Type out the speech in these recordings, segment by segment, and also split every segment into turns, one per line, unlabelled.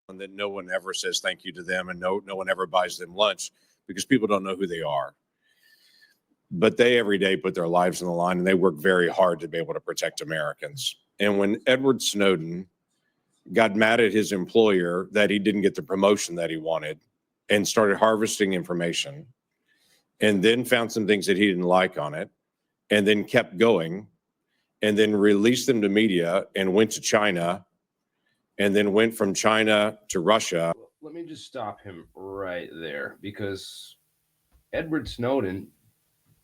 and that no one ever says thank you to them, and no one ever buys them lunch because people don't know who they are. But they every day put their lives on the line, and they work very hard to be able to protect Americans. And when Edward Snowden got mad at his employer that he didn't get the promotion that he wanted and started harvesting information, and then found some things that he didn't like on it, and then kept going, and then released them to media and went to China, and then went from China to Russia.
Let me just stop him right there, because Edward Snowden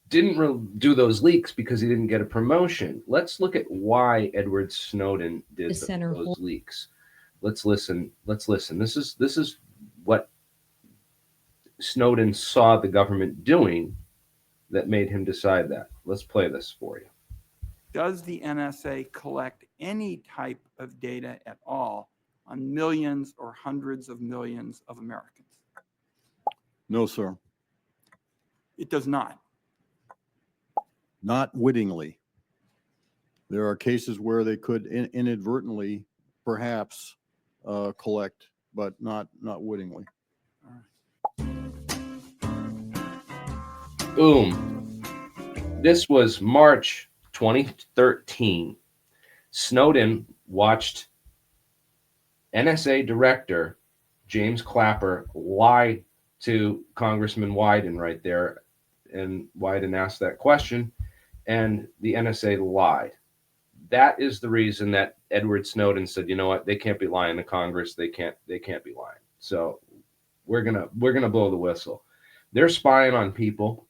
didn't do those leaks because he didn't get a promotion. Let's look at why Edward Snowden did those leaks. Let's listen. This is what Snowden saw the government doing that made him decide that. Let's play this for you.
Does the NSA collect any type of data at all on millions or hundreds of millions of Americans?
No, sir.
It does not.
Not wittingly. There are cases where they could inadvertently, perhaps, collect, but not wittingly.
Boom. This was March 2013. Snowden watched NSA Director James Clapper lie to Congressman Wyden right there. And Wyden asked that question, and the NSA lied. That is the reason that Edward Snowden said, you know what, they can't be lying to Congress. They can't be lying. So we're gonna blow the whistle. They're spying on people.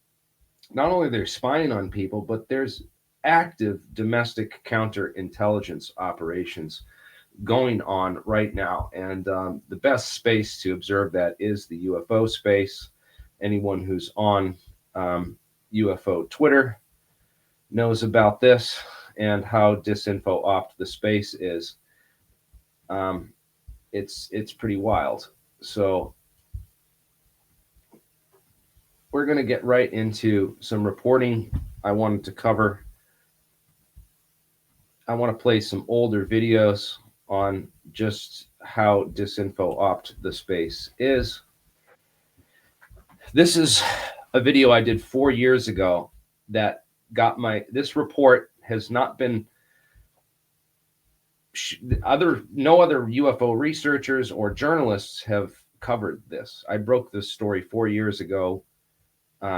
Not only they're spying on people, but there's active domestic counterintelligence operations going on right now. And the best space to observe that is the UFO space. Anyone who's on UFO Twitter knows about this and how disinfo opt the space is. It's pretty wild. So we're going to get right into some reporting I wanted to cover. I want to play some older videos on just how disinfo opt the space is. This is a video I did 4 years ago that got this report has not been no other UFO researchers or journalists have covered this. I broke this story 4 years ago,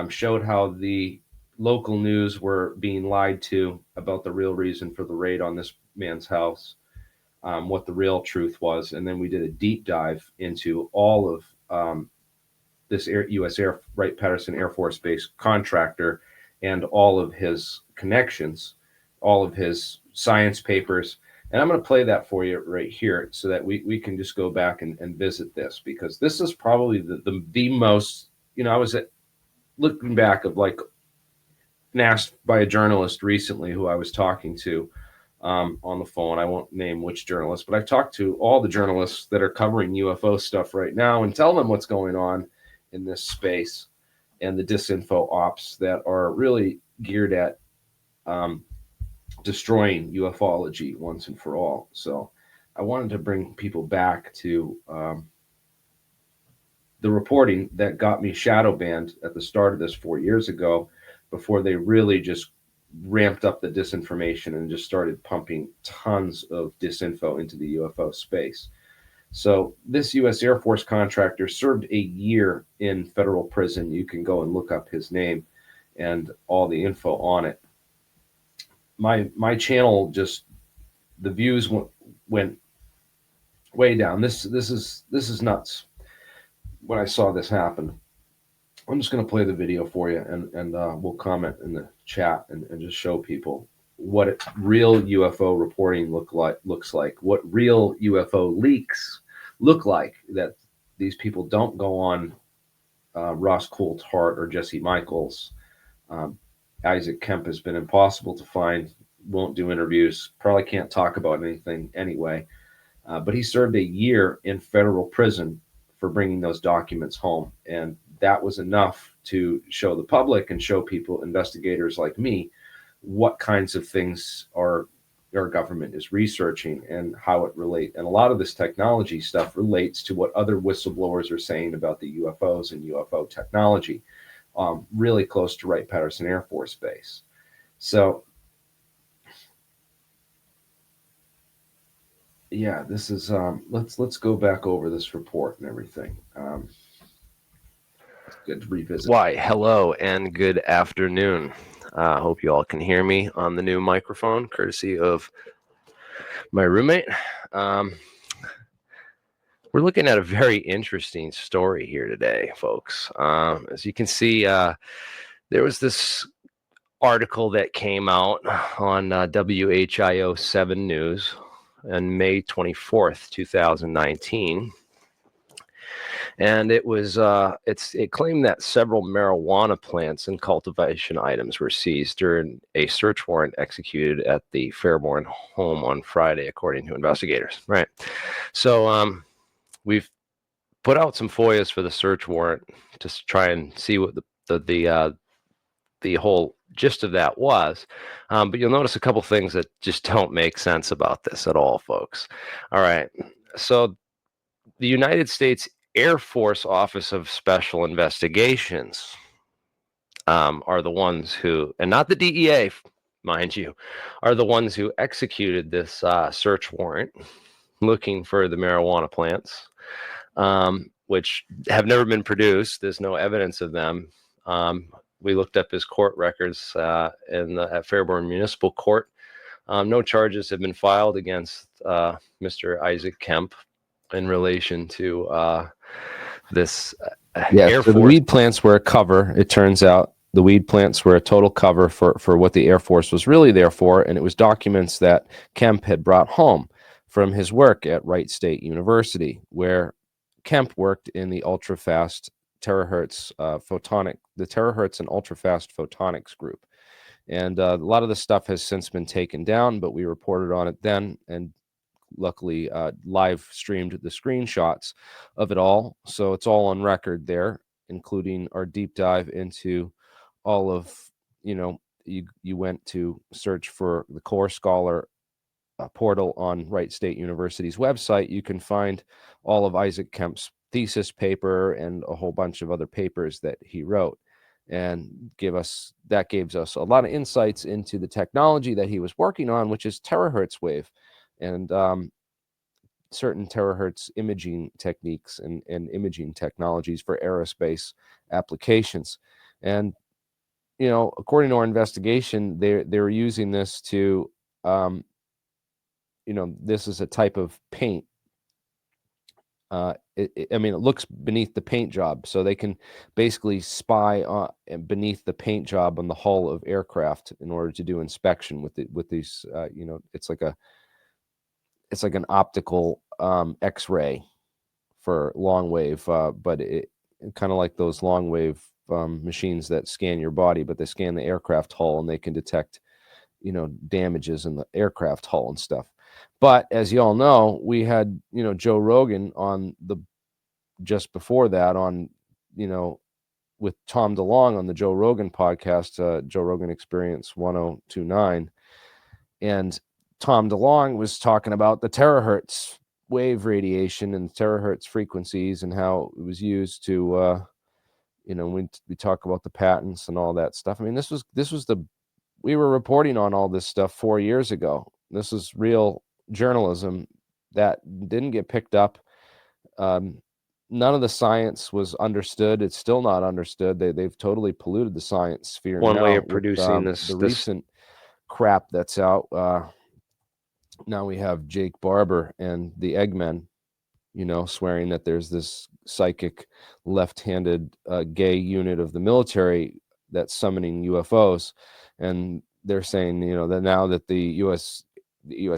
showed how the local news were being lied to about the real reason for the raid on this man's house, what the real truth was. And then we did a deep dive into all of this U.S. Wright-Patterson Air Force Base contractor and all of his connections, all of his science papers. And I'm going to play that for you right here so that we can just go back and visit this, because this is probably the most, I was looking back of like asked by a journalist recently who I was talking to on the phone. I won't name which journalist, but I've talked to all the journalists that are covering UFO stuff right now and tell them what's going on in this space and the disinfo ops that are really geared at destroying ufology once and for all. So I wanted to bring people back to the reporting that got me shadow banned at the start of this 4 years ago, before they really just ramped up the disinformation and just started pumping tons of disinfo into the UFO space. So this U.S. Air Force contractor served a year in federal prison. You can go and look up his name and all the info on it. My channel, just the views went way down. This is nuts. When I saw this happen, I'm just going to play the video for you, and we'll comment in the chat and just show people what real UFO reporting looks like, what real UFO leaks look like, that these people don't go on Ross Coulthart or Jesse Michaels. Isaac Kemp has been impossible to find, won't do interviews, probably can't talk about anything anyway. But he served a year in federal prison for bringing those documents home. And that was enough to show the public and show people, investigators like me, what kinds of things are our government is researching and how it relates. And a lot of this technology stuff relates to what other whistleblowers are saying about the UFOs and UFO technology, really close to Wright-Patterson Air Force Base. So, yeah, this is, let's go back over this report and everything. It's good to revisit.
Why, hello and good afternoon. Hope you all can hear me on the new microphone, courtesy of my roommate. We're looking at a very interesting story here today, folks. As you can see, there was this article that came out on WHIO 7 News on May 24th, 2019. And it was it claimed that several marijuana plants and cultivation items were seized during a search warrant executed at the Fairborn home on Friday, according to investigators. Right. So we've put out some FOIAs for the search warrant to try and see what the whole gist of that was. But you'll notice a couple things that just don't make sense about this at all, folks. All right. So the United States Air Force Office of Special Investigations are the ones who, and not the DEA, mind you, are the ones who executed this search warrant looking for the marijuana plants, which have never been produced. There's no evidence of them. We looked up his court records at Fairborn Municipal Court. No charges have been filed against Mr. Isaac Kemp in relation to this Air
So the
Force.
weed plants were a cover. It turns out the weed plants were a total cover for what the Air Force was really there for, and it was documents that Kemp had brought home from his work at Wright State University, where Kemp worked in the ultra-fast terahertz the terahertz and ultra-fast photonics group. And a lot of the stuff has since been taken down, but we reported on it then, and luckily live streamed the screenshots of it all. So it's all on record there, including our deep dive into all of, you went to search for the Core Scholar portal on Wright State University's website. You can find all of Isaac Kemp's thesis paper and a whole bunch of other papers that he wrote, and gives us a lot of insights into the technology that he was working on, which is terahertz wave and certain terahertz imaging techniques and imaging technologies for aerospace applications. And according to our investigation, they were using this to this is a type of paint. It looks beneath the paint job, so they can basically spy beneath the paint job on the hull of aircraft in order to do inspection with these. It's like an optical X-ray for long wave, but it kind of like those long wave machines that scan your body, but they scan the aircraft hull and they can detect damages in the aircraft hull and stuff. But as you all know, we had, Joe Rogan on just before that on, with Tom DeLonge on the Joe Rogan podcast, Joe Rogan Experience 1029. And Tom DeLonge was talking about the terahertz wave radiation and terahertz frequencies and how it was used to, we talk about the patents and all that stuff. We were reporting on all this stuff 4 years ago. This is real journalism that didn't get picked up. None of the science was understood. It's still not understood. They've totally polluted the science sphere.
One
now
way of
with,
producing
the recent crap that's out. Now we have Jake Barber and the Eggmen, swearing that there's this psychic left-handed gay unit of the military that's summoning UFOs. And they're saying, that now that the U.S.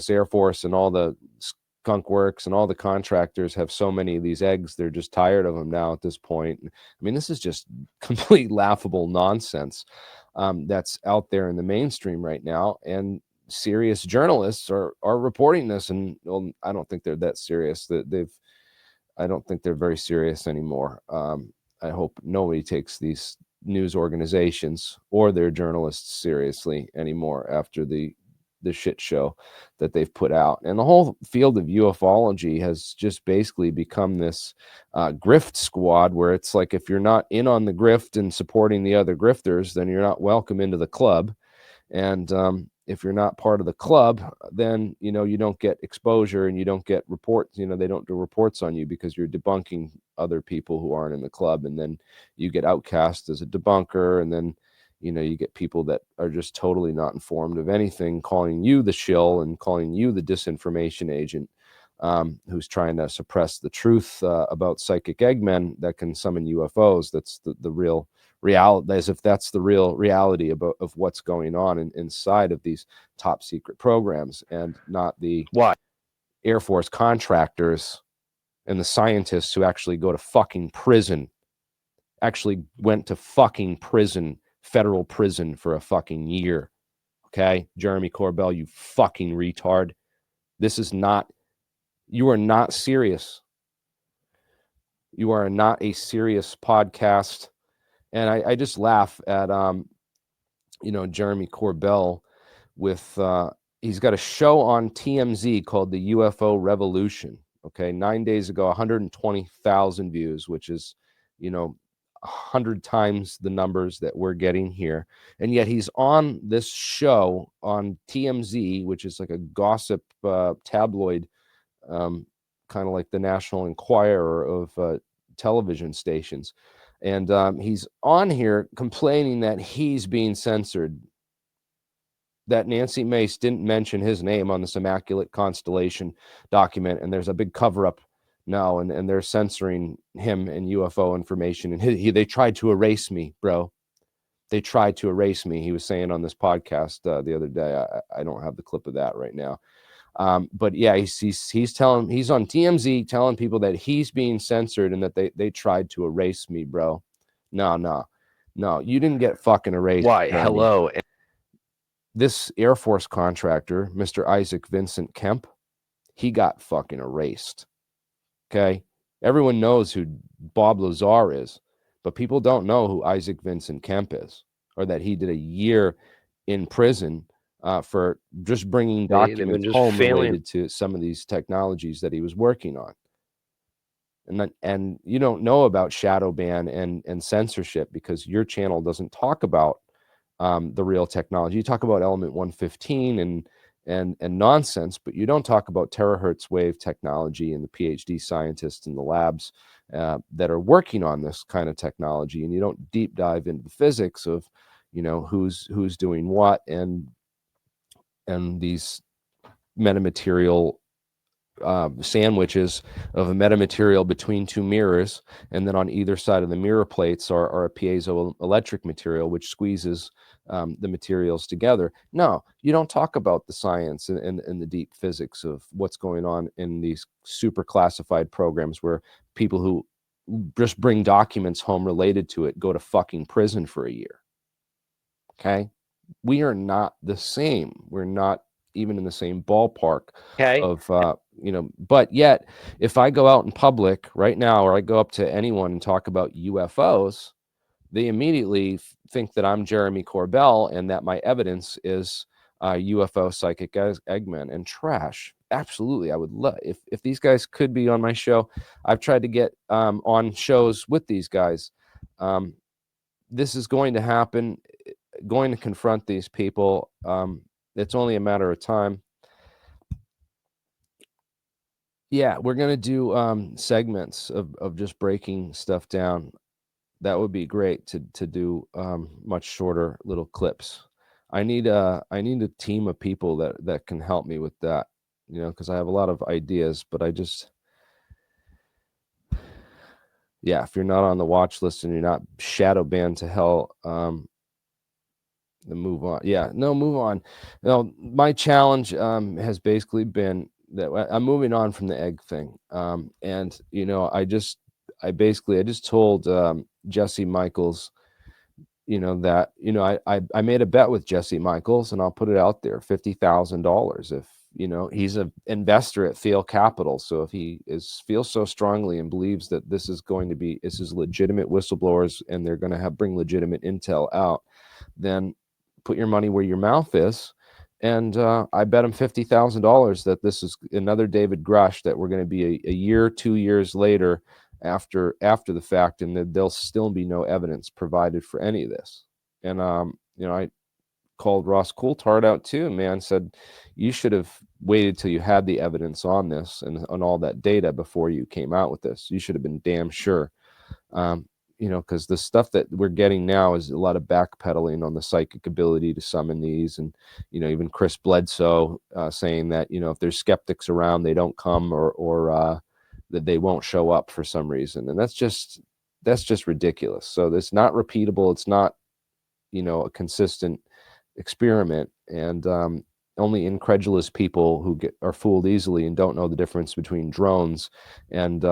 Air Force and all the skunk works and all the contractors have so many of these eggs, they're just tired of them now at this point. This is just complete laughable nonsense that's out there in the mainstream right now. And serious journalists are reporting this, and I don't think they're that serious. I don't think they're very serious anymore. I hope nobody takes these news organizations or their journalists seriously anymore after the shit show that they've put out. And the whole field of ufology has just basically become this grift squad, where it's like, if you're not in on the grift and supporting the other grifters, then you're not welcome into the club. And if you're not part of the club, then, you know, you don't get exposure and you don't get reports. You know, they don't do reports on you because you're debunking other people who aren't in the club. And then you get outcast as a debunker. And then, you know, you get people that are just totally not informed of anything, calling you the shill and calling you the disinformation agent, who's trying to suppress the truth about psychic eggmen that can summon UFOs. That's the real reality, as if that's the real reality of what's going on inside of these top secret programs, and not the Air Force contractors and the scientists who actually go to fucking prison, actually went to fucking prison, federal prison, for a fucking year. Okay, Jeremy Corbell, you fucking retard. This is not, you are not serious. You are not a serious podcast. And I just laugh at, you know, Jeremy Corbell with, he's got a show on TMZ called The UFO Revolution. Okay. 9 days ago, 120,000 views, which is, you know, 100 times the numbers that we're getting here. And yet he's on this show on TMZ, which is like a gossip tabloid, kind of like the National Enquirer of television stations. And he's on here complaining that he's being censored, that Nancy Mace didn't mention his name on this Immaculate Constellation document. And there's a big cover up now, and they're censoring him and UFO information. And they tried to erase me, bro. They tried to erase me. He was saying on this podcast the other day. I don't have the clip of that right now. But yeah, he's telling, he's on TMZ telling people that he's being censored and that they tried to erase me, bro. No, you didn't get fucking erased.
Why?
Jeremy.
Hello.
This Air Force contractor, Mr. Isaac Vincent Kemp, he got fucking erased. Okay. Everyone knows who Bob Lazar is, but people don't know who Isaac Vincent Kemp is, or that he did a year in prison for just bringing documents home related to some of these technologies that he was working on. And you don't know about shadow ban and censorship because your channel doesn't talk about the real technology. You talk about element 115 and nonsense, but you don't talk about terahertz wave technology and the PhD scientists in the labs that are working on this kind of technology. And you don't deep dive into the physics of, you know, who's doing what, and these metamaterial sandwiches of a metamaterial between two mirrors, and then on either side of the mirror plates are a piezoelectric material which squeezes the materials together. No, you don't talk about the science and the deep physics of what's going on in these super classified programs where people who just bring documents home related to it go to fucking prison for a year. Okay, we are not the same. We're not even in the same ballpark of, you know, but yet if I go out in public right now, or I go up to anyone and talk about UFOs, they immediately think that I'm Jeremy Corbell and that my evidence is UFO psychic eggman and trash. Absolutely. I would love, if these guys could be on my show. I've tried to get on shows with these guys. This is going to happen, going to confront these people. It's only a matter of time. Yeah, we're going to do segments of just breaking stuff down. That would be great to do much shorter little clips. I need a team of people that can help me with that, you know, because I have a lot of ideas, but I just, yeah, if you're not on the watch list and you're not shadow banned to hell, then move on. Yeah, no, move on. Now, my challenge has basically been that I'm moving on from the egg thing. And, you know, I just told Jesse Michaels, you know, that, you know, I made a bet with Jesse Michaels, and I'll put it out there, $50,000. If, you know, he's an investor at Thiel Capital. So if he feels so strongly and believes that this is legitimate whistleblowers and they're going to bring legitimate intel out, then put your money where your mouth is And I bet him $50,000 that this is another David Grush, that we're going to be a year, 2 years later after the fact, and that there'll still be no evidence provided for any of this. And I called Ross Coulthard out too, man, said you should have waited till you had the evidence on this and on all that data before you came out with this. You should have been damn sure. Because the stuff that we're getting now is a lot of backpedaling on the psychic ability to summon these. And, even Chris Bledsoe saying that, if there's skeptics around, they don't come, or that they won't show up for some reason. And that's just ridiculous. So it's not repeatable. It's not, a consistent experiment. And only incredulous people who are fooled easily and don't know the difference between drones and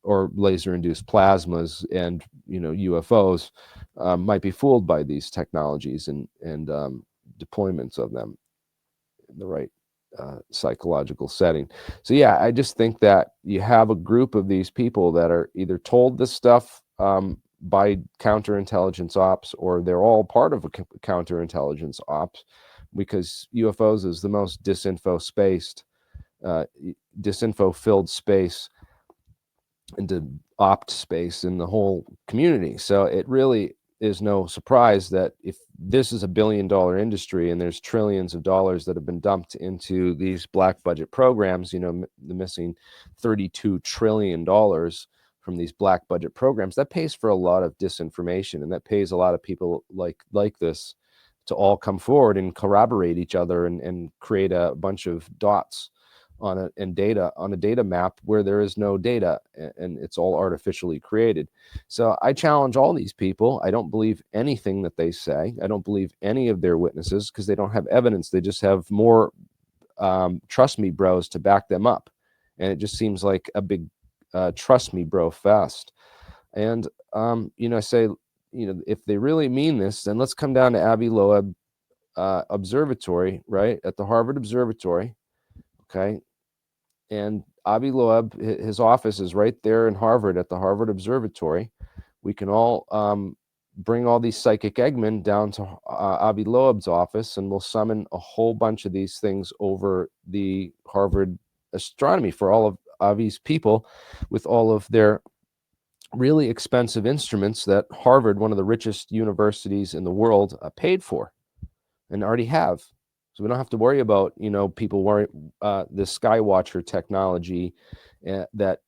or laser-induced plasmas and UFOs might be fooled by these technologies and deployments of them in the right psychological setting. So yeah, I just think that you have a group of these people that are either told this stuff by counterintelligence ops, or they're all part of a counterintelligence ops, because UFOs is the most disinfo-filled space into opt space in the whole community. So it really is no surprise that if this is $1 billion industry and there's trillions of dollars that have been dumped into these black budget programs, the missing $32 trillion from these black budget programs, that pays for a lot of disinformation, and that pays a lot of people like this to all come forward and corroborate each other and create a bunch of dots on a data map where there is no data, and it's all artificially created. So I challenge all these people. I don't believe anything that they say. I don't believe any of their witnesses, because they don't have evidence. They just have more trust me bros to back them up, and it just seems like a big trust me bro fest. And I say, if they really mean this, then let's come down to Avi Loeb Observatory, right, at the Harvard Observatory. Okay. And Avi Loeb, his office is right there in Harvard at the Harvard Observatory. We can all bring all these psychic Eggmen down to Avi Loeb's office, and we'll summon a whole bunch of these things over the Harvard astronomy for all of Avi's people, with all of their really expensive instruments that Harvard, one of the richest universities in the world, paid for and already have. So we don't have to worry about, people worry the Skywatcher technology that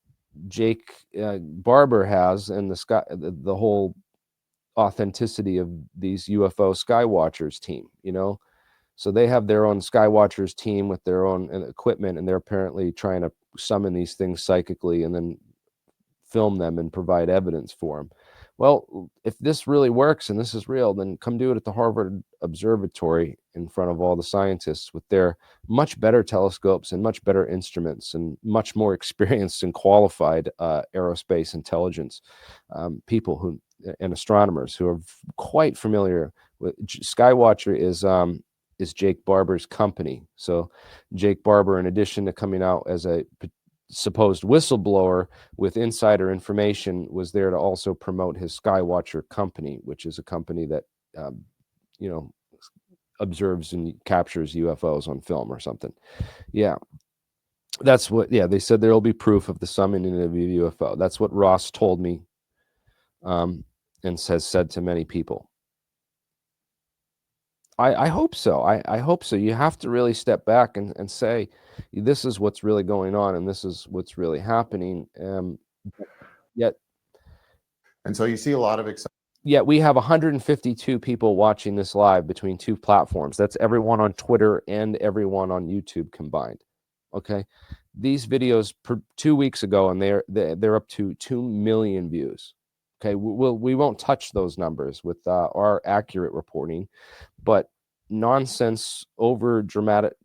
Jake Barber has, and the whole authenticity of these UFO Skywatchers team, So they have their own Skywatchers team with their own equipment, and they're apparently trying to summon these things psychically and then film them and provide evidence for them. Well, if this really works and this is real, then come do it at the Harvard Observatory in front of all the scientists with their much better telescopes and much better instruments and much more experienced and qualified aerospace intelligence people and astronomers who are quite familiar with. Skywatcher is Jake Barber's company. So Jake Barber, in addition to coming out as a supposed whistleblower with insider information, was there to also promote his Skywatcher company, which is a company that observes and captures UFOs on film or something. Yeah, that's what. Yeah, they said there will be proof of the summoning of a UFO. That's what Ross told me, and has said to many people. I hope so. I hope so. You have to really step back and say, this is what's really going on, and this is what's really happening. Yet,
and so you see a lot of excitement.
Yet we have 152 people watching this live between two platforms. That's everyone on Twitter and everyone on YouTube combined. Okay, these videos 2 weeks ago, and they're up to 2 million views. Okay, we won't touch those numbers with our accurate reporting, but nonsense, over dramatized,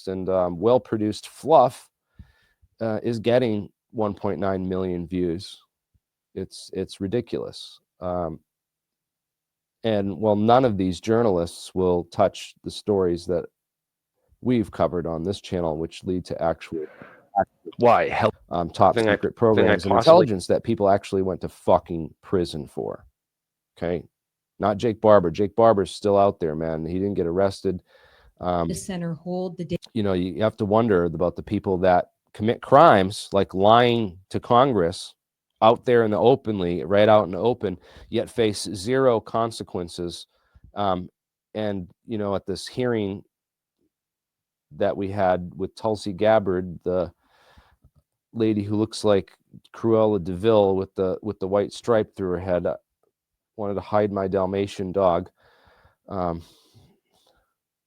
and well-produced fluff is getting 1.9 million views. It's ridiculous. And none of these journalists will touch the stories that we've covered on this channel, which lead to actual top secret programs and intelligence that people actually went to fucking prison for. Okay, not Jake Barber. Jake Barber's still out there, man. He didn't get arrested.
The center hold the data.
You know, you have to wonder about the people that commit crimes like lying to Congress out there in the openly, right out in the open, yet face zero consequences. And, you know, at this hearing that we had with Tulsi Gabbard, the lady who looks like Cruella de Vil with the white stripe through her head, wanted to hide my Dalmatian dog.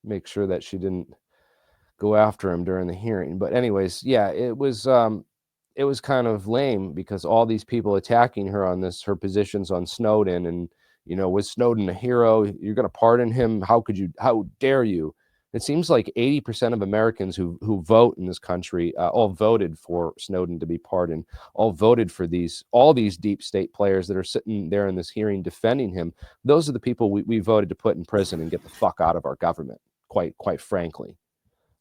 Make sure that she didn't go after him during the hearing. But anyways, yeah, it was kind of lame because all these people attacking her on this, her positions on Snowden, and, you know, was Snowden a hero? You're going to pardon him? How dare you? It seems like 80% of Americans who vote in this country all voted for Snowden to be pardoned, all voted for all these deep state players that are sitting there in this hearing defending him. Those are the people we voted to put in prison and get the fuck out of our government, quite frankly.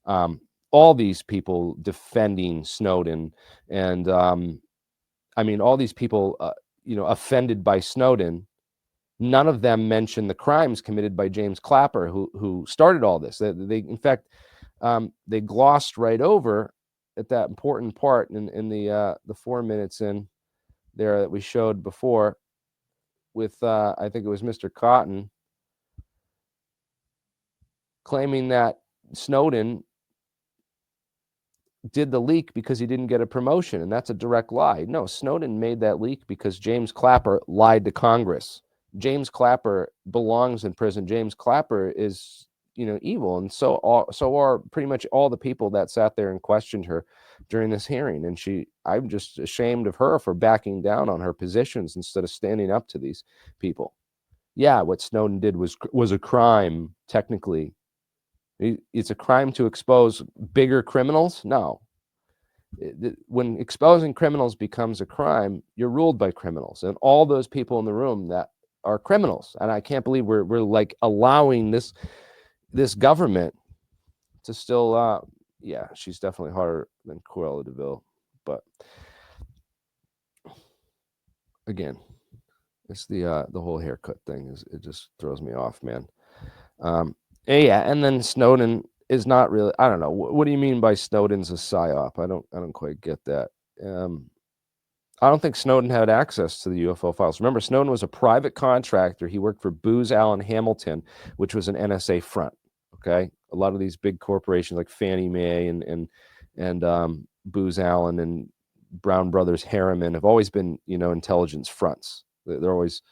All these people defending Snowden, and I mean, all these people, you know, offended by Snowden. None of them mention the crimes committed by James Clapper, who started all this. They in fact, they glossed right over at that important part in the 4 minutes in there that we showed before with I think it was Mr. Cotton claiming that Snowden did the leak because he didn't get a promotion, and that's a direct lie. No, Snowden made that leak because James Clapper lied to Congress. James Clapper belongs in prison. James Clapper is, you know, evil, and so are pretty much all the people that sat there and questioned her during this hearing. And I'm just ashamed of her for backing down on her positions instead of standing up to these people. Yeah, what Snowden did was a crime technically. It's a crime to expose bigger criminals? No. When exposing criminals becomes a crime, you're ruled by criminals, and all those people in the room that are criminals. And I can't believe we're like allowing this government to still yeah, she's definitely harder than Cruella de Vil. But again, it's the whole haircut thing it just throws me off, man. Yeah, and then Snowden is not really, I don't know. What do you mean by Snowden's a psyop? I don't quite get that. I don't think Snowden had access to the UFO files. Remember, Snowden was a private contractor. He worked for Booz Allen Hamilton, which was an NSA front. Okay, a lot of these big corporations like Fannie Mae and Booz Allen and Brown Brothers Harriman have always been, you know, intelligence fronts. They're always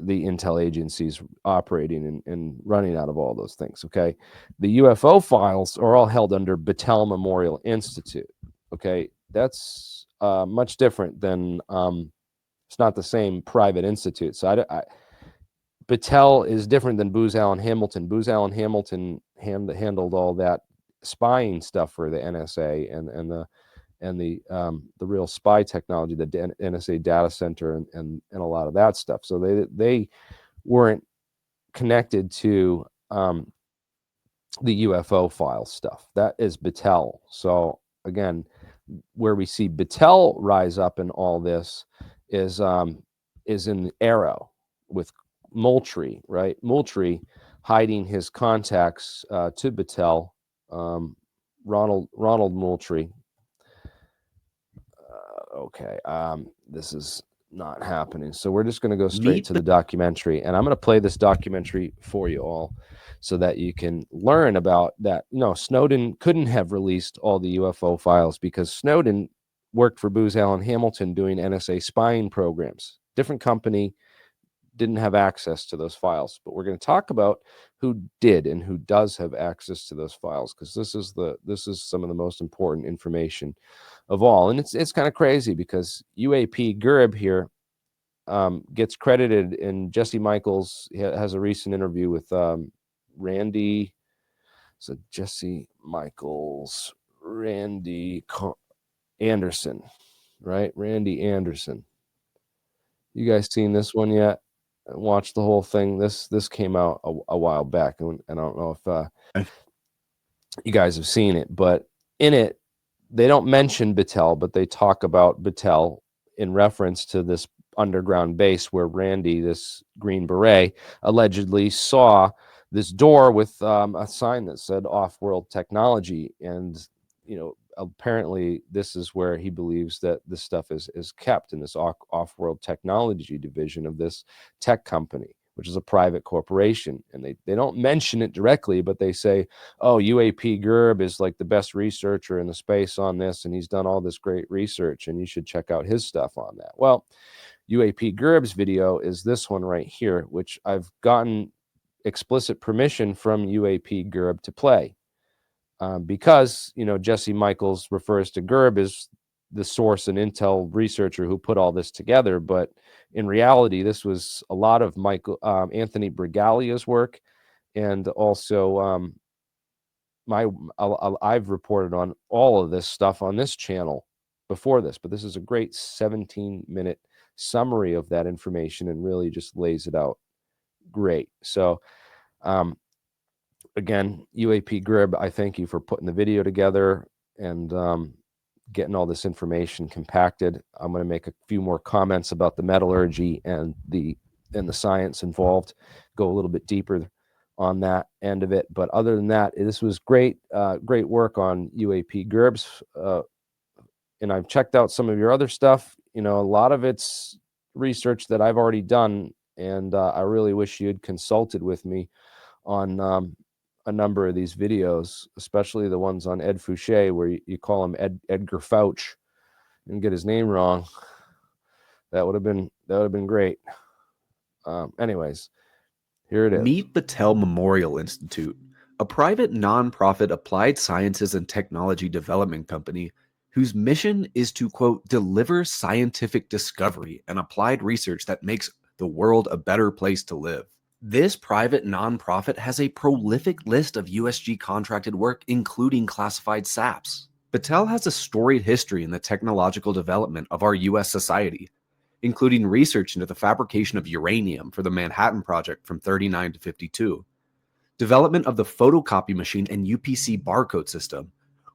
the intel agencies operating and running out of all those things. Okay, the UFO files are all held under Battelle Memorial Institute. Okay, that's much different than it's not the same private institute. So Battelle is different than Booz Allen Hamilton. Booz Allen Hamilton handled all that spying stuff for the NSA and the real spy technology, the NSA data center and a lot of that stuff. So they weren't connected to the UFO file stuff. That is Battelle. So again, where we see Battelle rise up in all this is in Arrow with Moultrie, right? Moultrie hiding his contacts to Battelle, Ronald Moultrie. Okay, this is not happening. So we're just going to go straight to the documentary, and I'm going to play this documentary for you all so that you can learn about that. No, Snowden couldn't have released all the UFO files because Snowden worked for Booz Allen Hamilton doing NSA spying programs. Different company, didn't have access to those files. But we're going to talk about who did and who does have access to those files, because this is some of the most important information of all. And it's kind of crazy because UAP Gurib here gets credited, and Jesse Michaels has a recent interview with Randy. So Jesse Michaels, Randy Anderson, right? Randy Anderson. You guys seen this one yet? Watched the whole thing. This came out a while back, and I don't know if you guys have seen it, but in it, they don't mention Battelle, but they talk about Battelle in reference to this underground base where Randy, this Green Beret, allegedly saw this door with a sign that said off-world technology. And, apparently this is where he believes that this stuff is kept, in this off-world technology division of this tech company, which is a private corporation. And they don't mention it directly, but they say, oh, UAP Gerb is like the best researcher in the space on this, and he's done all this great research, and you should check out his stuff on that. Well, UAP Gerb's video is this one right here, which I've gotten explicit permission from UAP Gerb to play. Because, Jesse Michaels refers to Gerb as the source and intel researcher who put all this together. But in reality, this was a lot of Anthony Brigalia's work. And also I've reported on all of this stuff on this channel before this, but this is a great 17-minute summary of that information and really just lays it out great. So, again, UAP Grib, I thank you for putting the video together and getting all this information compacted. I'm going to make a few more comments about the metallurgy and the science involved, go a little bit deeper on that end of it. But other than that, this was great work on UAP Gerb's. And I've checked out some of your other stuff. A lot of it's research that I've already done, and I really wish you had consulted with me on a number of these videos, especially the ones on Ed Fouché, where you call him Edgar Fouch and get his name wrong. That would have been great. Anyways, here it is.
Meet Battelle Memorial Institute, a private nonprofit applied sciences and technology development company whose mission is to, quote, deliver scientific discovery and applied research that makes the world a better place to live. This private nonprofit has a prolific list of USG contracted work, including classified SAPs. Battelle has a storied history in the technological development of our US society, including research into the fabrication of uranium for the Manhattan Project from 39 to 52, development of the photocopy machine and UPC barcode system,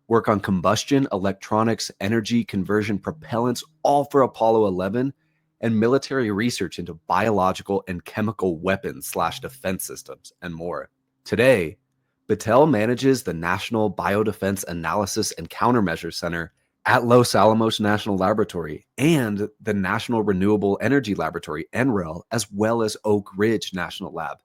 work on combustion, electronics, energy conversion, propellants, all for Apollo 11, and military research into biological and chemical weapons/defense systems, and more. Today, Battelle manages the National Biodefense Analysis and Countermeasures Center at Los Alamos National Laboratory and the National Renewable Energy Laboratory, NREL, as well as Oak Ridge National Lab,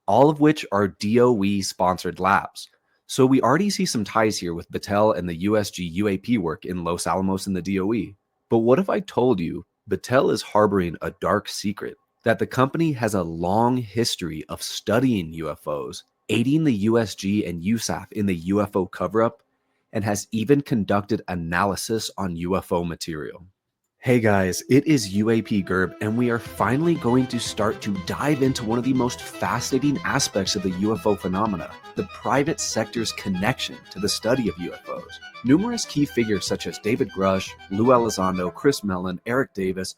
all of which are DOE-sponsored labs. So we already see some ties here with Battelle and the USG UAP work in Los Alamos and the DOE. But what if I told you Battelle is harboring a dark secret, that the company has a long history of studying UFOs, aiding the USG and USAF in the UFO cover-up, and has even conducted analysis on UFO material? Hey guys, it is UAP Gerb, and we are finally going to start to dive into one of the most fascinating aspects of the UFO phenomena, the private sector's connection to the study of UFOs. Numerous key figures such as David Grush, Lou Elizondo, Chris Mellon, Eric Davis,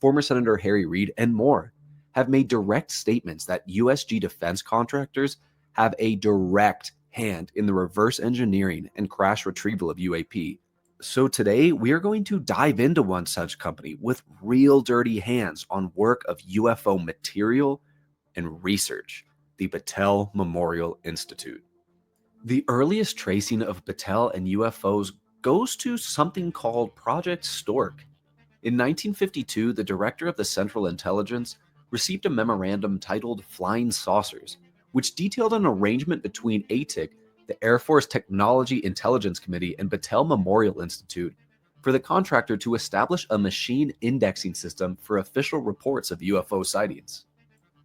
former Senator Harry Reid, and more have made direct statements that USG defense contractors have a direct hand in the reverse engineering and crash retrieval of UAP. So today, we are going to dive into one such company with real dirty hands on work of UFO material and research, the Battelle Memorial Institute. The earliest tracing of Battelle and UFOs goes to something called Project Stork. In 1952, the director of the Central Intelligence received a memorandum titled Flying Saucers, which detailed an arrangement between ATIC, the Air Force Technology Intelligence Committee, and Battelle Memorial Institute for the contractor to establish a machine indexing system for official reports of UFO sightings.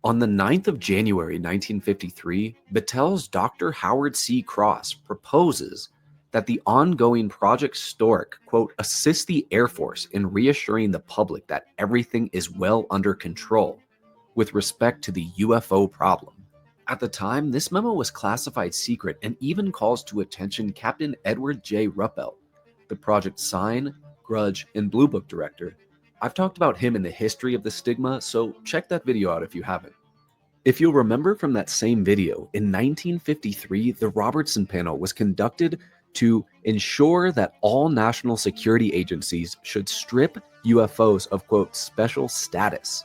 On the 9th of January 1953, Battelle's Dr. Howard C. Cross proposes that the ongoing Project Stork, quote, assist the Air Force in reassuring the public that everything is well under control with respect to the UFO problem. At the time, this memo was classified secret and even calls to attention Captain Edward J. Ruppelt, the project's Sign, Grudge, and Blue Book director. I've talked about him in the history of the stigma, so check that video out if you haven't. If you'll remember from that same video, in 1953, the Robertson panel was conducted to ensure that all national security agencies should strip UFOs of, quote, special status,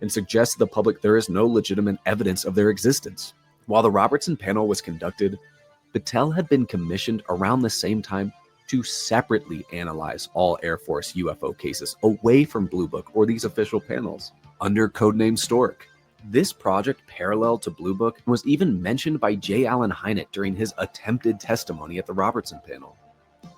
and suggest to the public there is no legitimate evidence of their existence. While the Robertson panel was conducted, Battelle had been commissioned around the same time to separately analyze all Air Force UFO cases away from Blue Book or these official panels under codename Stork. This project paralleled to Blue Book and was even mentioned by J. Allen Hynek during his attempted testimony at the Robertson panel.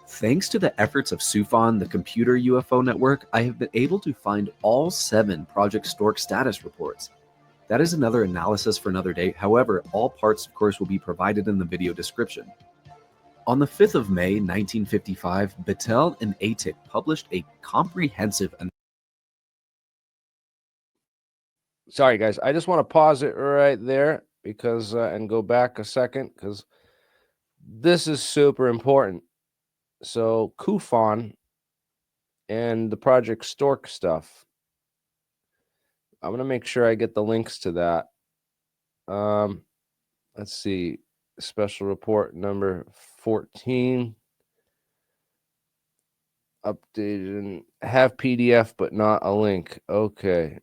Thanks to the efforts of SUFON, the computer UFO network, I have been able to find all 7 Project Stork status reports. That is another analysis for another day. However, all parts, of course, will be provided in the video description. On the 5th of May, 1955, Battelle and ATIC published a comprehensive
Sorry, guys. I just want to pause it right there because and go back a second because this is super important. So CUFON and the Project Stork stuff. I'm going to make sure I get the links to that. Let's see. Special report number 14. Updated and have PDF, but not a link. Okay.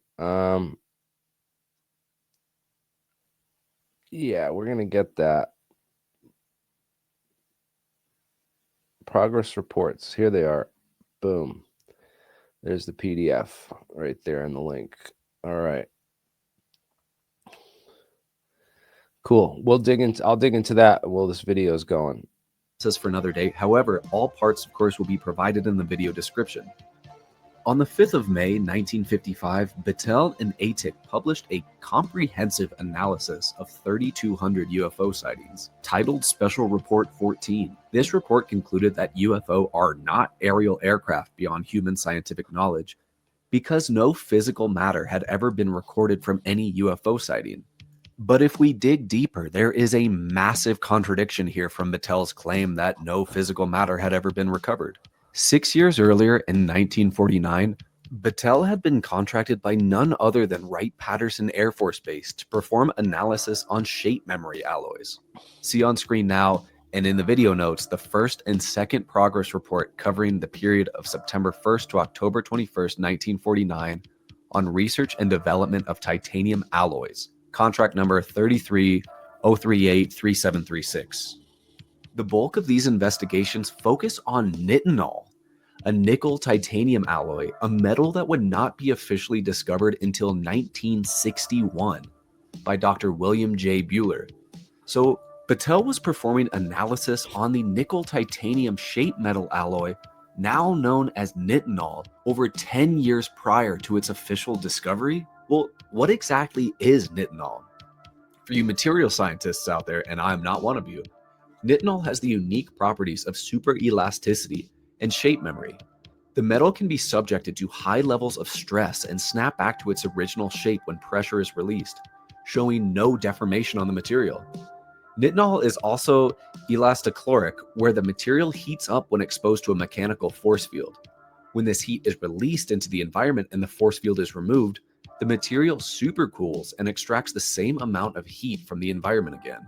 Yeah, we're going to get that. Progress reports. Here they are. Boom. There's the PDF right there in the link. All right. Cool. I'll dig into that while this video is going.
Says for another day. However, all parts, of course, will be provided in the video description. On the 5th of May, 1955, Battelle and ATIC published a comprehensive analysis of 3,200 UFO sightings, titled Special Report 14. This report concluded that UFO are not aerial aircraft beyond human scientific knowledge, because no physical matter had ever been recorded from any UFO sighting. But if we dig deeper, there is a massive contradiction here from Battelle's claim that no physical matter had ever been recovered. 6 years earlier, in 1949, Battelle had been contracted by none other than Wright-Patterson Air Force Base to perform analysis on shape memory alloys. See on screen now, and in the video notes, the first and second progress report covering the period of September 1st to October 21st, 1949, on research and development of titanium alloys, contract number 33-038-3736. The bulk of these investigations focus on nitinol, a nickel titanium alloy, a metal that would not be officially discovered until 1961 by Dr. William J. Buehler. So Battelle was performing analysis on the nickel titanium shape metal alloy, now known as nitinol, over 10 years prior to its official discovery. Well, what exactly is nitinol? For you material scientists out there, and I'm not one of you, nitinol has the unique properties of superelasticity and shape memory. The metal can be subjected to high levels of stress and snap back to its original shape when pressure is released, showing no deformation on the material. Nitinol is also elastochloric, where the material heats up when exposed to a mechanical force field. When this heat is released into the environment and the force field is removed, the material supercools and extracts the same amount of heat from the environment again.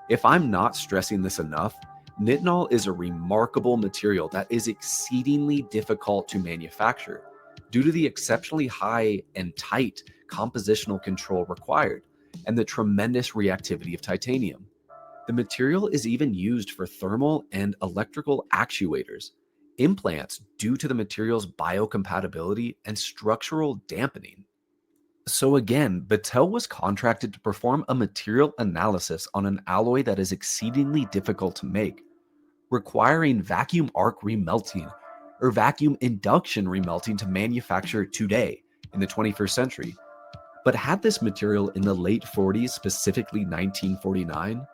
If I'm not stressing this enough, nitinol is a remarkable material that is exceedingly difficult to manufacture due to the exceptionally high and tight compositional control required and the tremendous reactivity of titanium. The material is even used for thermal and electrical actuators, implants due to the material's biocompatibility and structural dampening. So again, Battelle was contracted to perform a material analysis on an alloy that is exceedingly difficult to make, requiring vacuum arc remelting or vacuum induction remelting to manufacture today in the 21st century, but had this material in the late 40s, specifically 1949.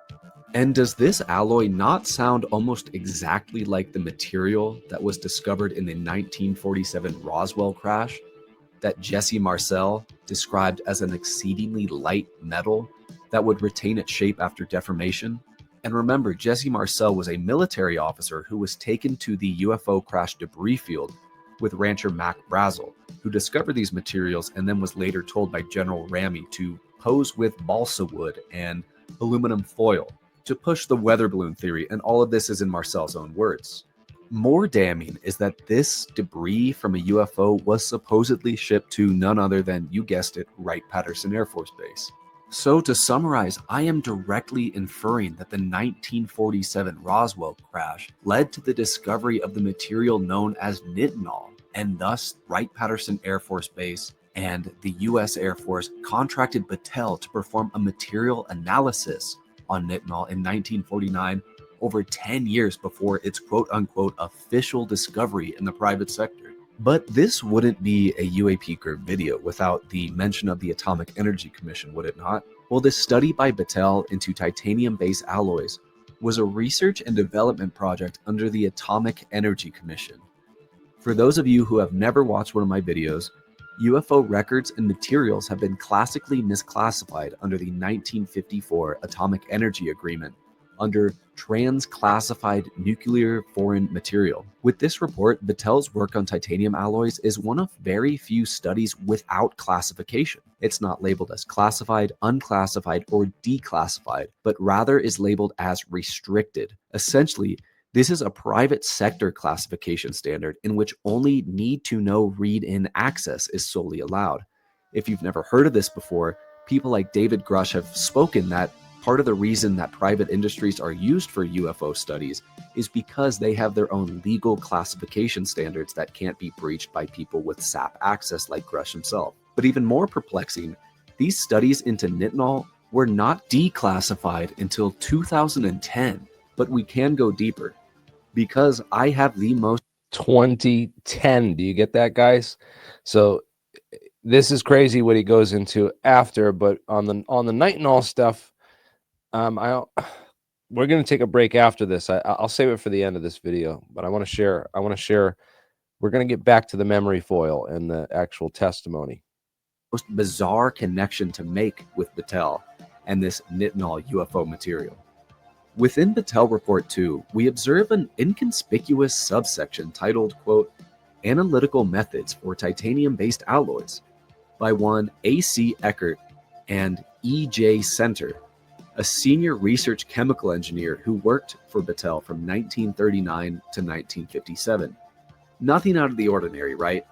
And does this alloy not sound almost exactly like the material that was discovered in the 1947 Roswell crash that Jesse Marcel described as an exceedingly light metal that would retain its shape after deformation? And remember, Jesse Marcel was a military officer who was taken to the UFO crash debris field with rancher Mac Brazel, who discovered these materials and then was later told by General Ramey to pose with balsa wood and aluminum foil to push the weather balloon theory, and all of this is in Marcel's own words. More damning is that this debris from a UFO was supposedly shipped to none other than, you guessed it, Wright-Patterson Air Force Base. So to summarize, I am directly inferring that the 1947 Roswell crash led to the discovery of the material known as nitinol, and thus Wright-Patterson Air Force Base and the US Air Force contracted Battelle to perform a material analysis on nitinol in 1949, over 10 years before its quote-unquote official discovery in the private sector. But this wouldn't be a UAP group video without the mention of the Atomic Energy Commission, would it not? Well, this study by Battelle into titanium-based alloys was a research and development project under the Atomic Energy Commission. For those of you who have never watched one of my videos, UFO records and materials have been classically misclassified under the 1954 Atomic Energy Agreement under Transclassified Nuclear Foreign Material. With this report, Battelle's work on titanium alloys is one of very few studies without classification. It's not labeled as classified, unclassified, or declassified, but rather is labeled as restricted. Essentially, this is a private sector classification standard in which only need-to-know read-in access is solely allowed. If you've never heard of this before, people like David Grush have spoken that part of the reason that private industries are used for UFO studies is because they have their own legal classification standards that can't be breached by people with SAP access like Grush himself. But even more perplexing, these studies into nitinol were not declassified until 2010. But we can go deeper because I have the most
2010. Do you get that, guys? So this is crazy what he goes into after, but on the nitinol stuff, we're going to take a break after this. I'll save it for the end of this video, but I want to share. We're going to get back to the memory foil and the actual testimony.
Most bizarre connection to make with Battelle and this nitinol UFO material. Within Battelle Report 2, we observe an inconspicuous subsection titled, quote, Analytical Methods for Titanium-Based Alloys by one A.C. Eckert and E.J. Center, a senior research chemical engineer who worked for Battelle from 1939 to 1957. Nothing out of the ordinary, right?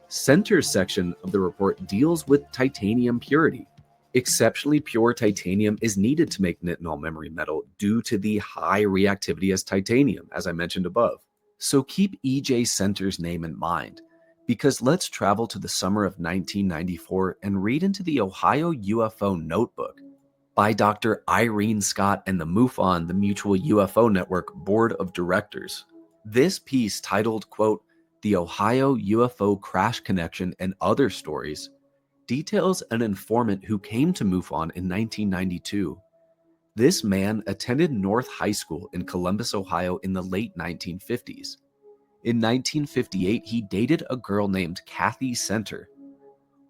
Center's section of the report deals with titanium purity. Exceptionally pure titanium is needed to make nitinol memory metal due to the high reactivity as titanium, as I mentioned above. So keep E.J. Center's name in mind, because let's travel to the summer of 1994 and read into the Ohio UFO Notebook by Dr. Irene Scott and the MUFON, the Mutual UFO Network Board of Directors. This piece, titled, quote, The Ohio UFO Crash Connection and Other Stories, details an informant who came to MUFON in 1992. This man attended North High School in Columbus, Ohio in the late 1950s. In 1958, he dated a girl named Kathy Center.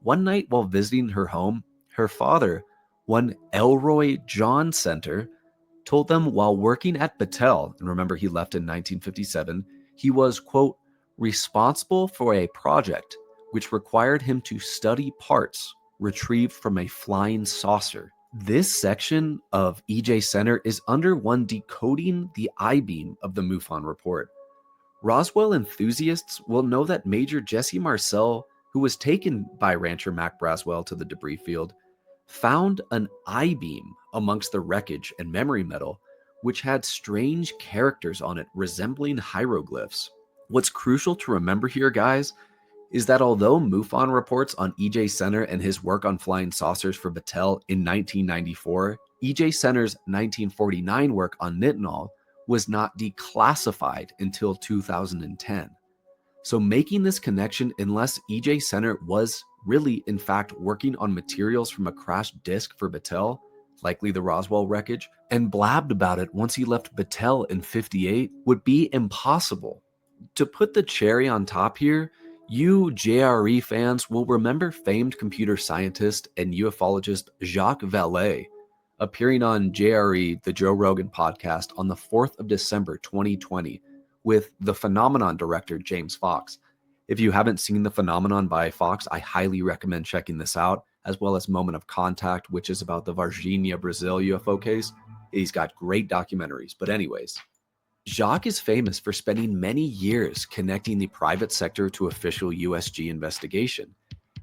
One night while visiting her home, her father, one Elroy John Center, told them while working at Battelle, and remember he left in 1957, he was, quote, responsible for a project which required him to study parts retrieved from a flying saucer. This section of E.J. Center is under one decoding the I-beam of the MUFON report. Roswell enthusiasts will know that Major Jesse Marcel, who was taken by Rancher Mac Braswell to the debris field, found an I-beam amongst the wreckage and memory metal, which had strange characters on it resembling hieroglyphs. What's crucial to remember here, guys, is that although MUFON reports on E.J. Center and his work on flying saucers for Battelle in 1994, E.J. Center's 1949 work on nitinol was not declassified until 2010. So making this connection, unless E.J. Center was really, in fact, working on materials from a crashed disk for Battelle, likely the Roswell wreckage, and blabbed about it once he left Battelle in '58, would be impossible. To put the cherry on top here, you JRE fans will remember famed computer scientist and ufologist Jacques Vallée appearing on JRE, the Joe Rogan podcast, on the 4th of December 2020 with the Phenomenon director James Fox. If you haven't seen The Phenomenon by Fox, I highly recommend checking this out, as well as Moment of Contact, which is about the Varginha, Brazil UFO case. He's got great documentaries. But anyways, Jacques is famous for spending many years connecting the private sector to official USG investigation.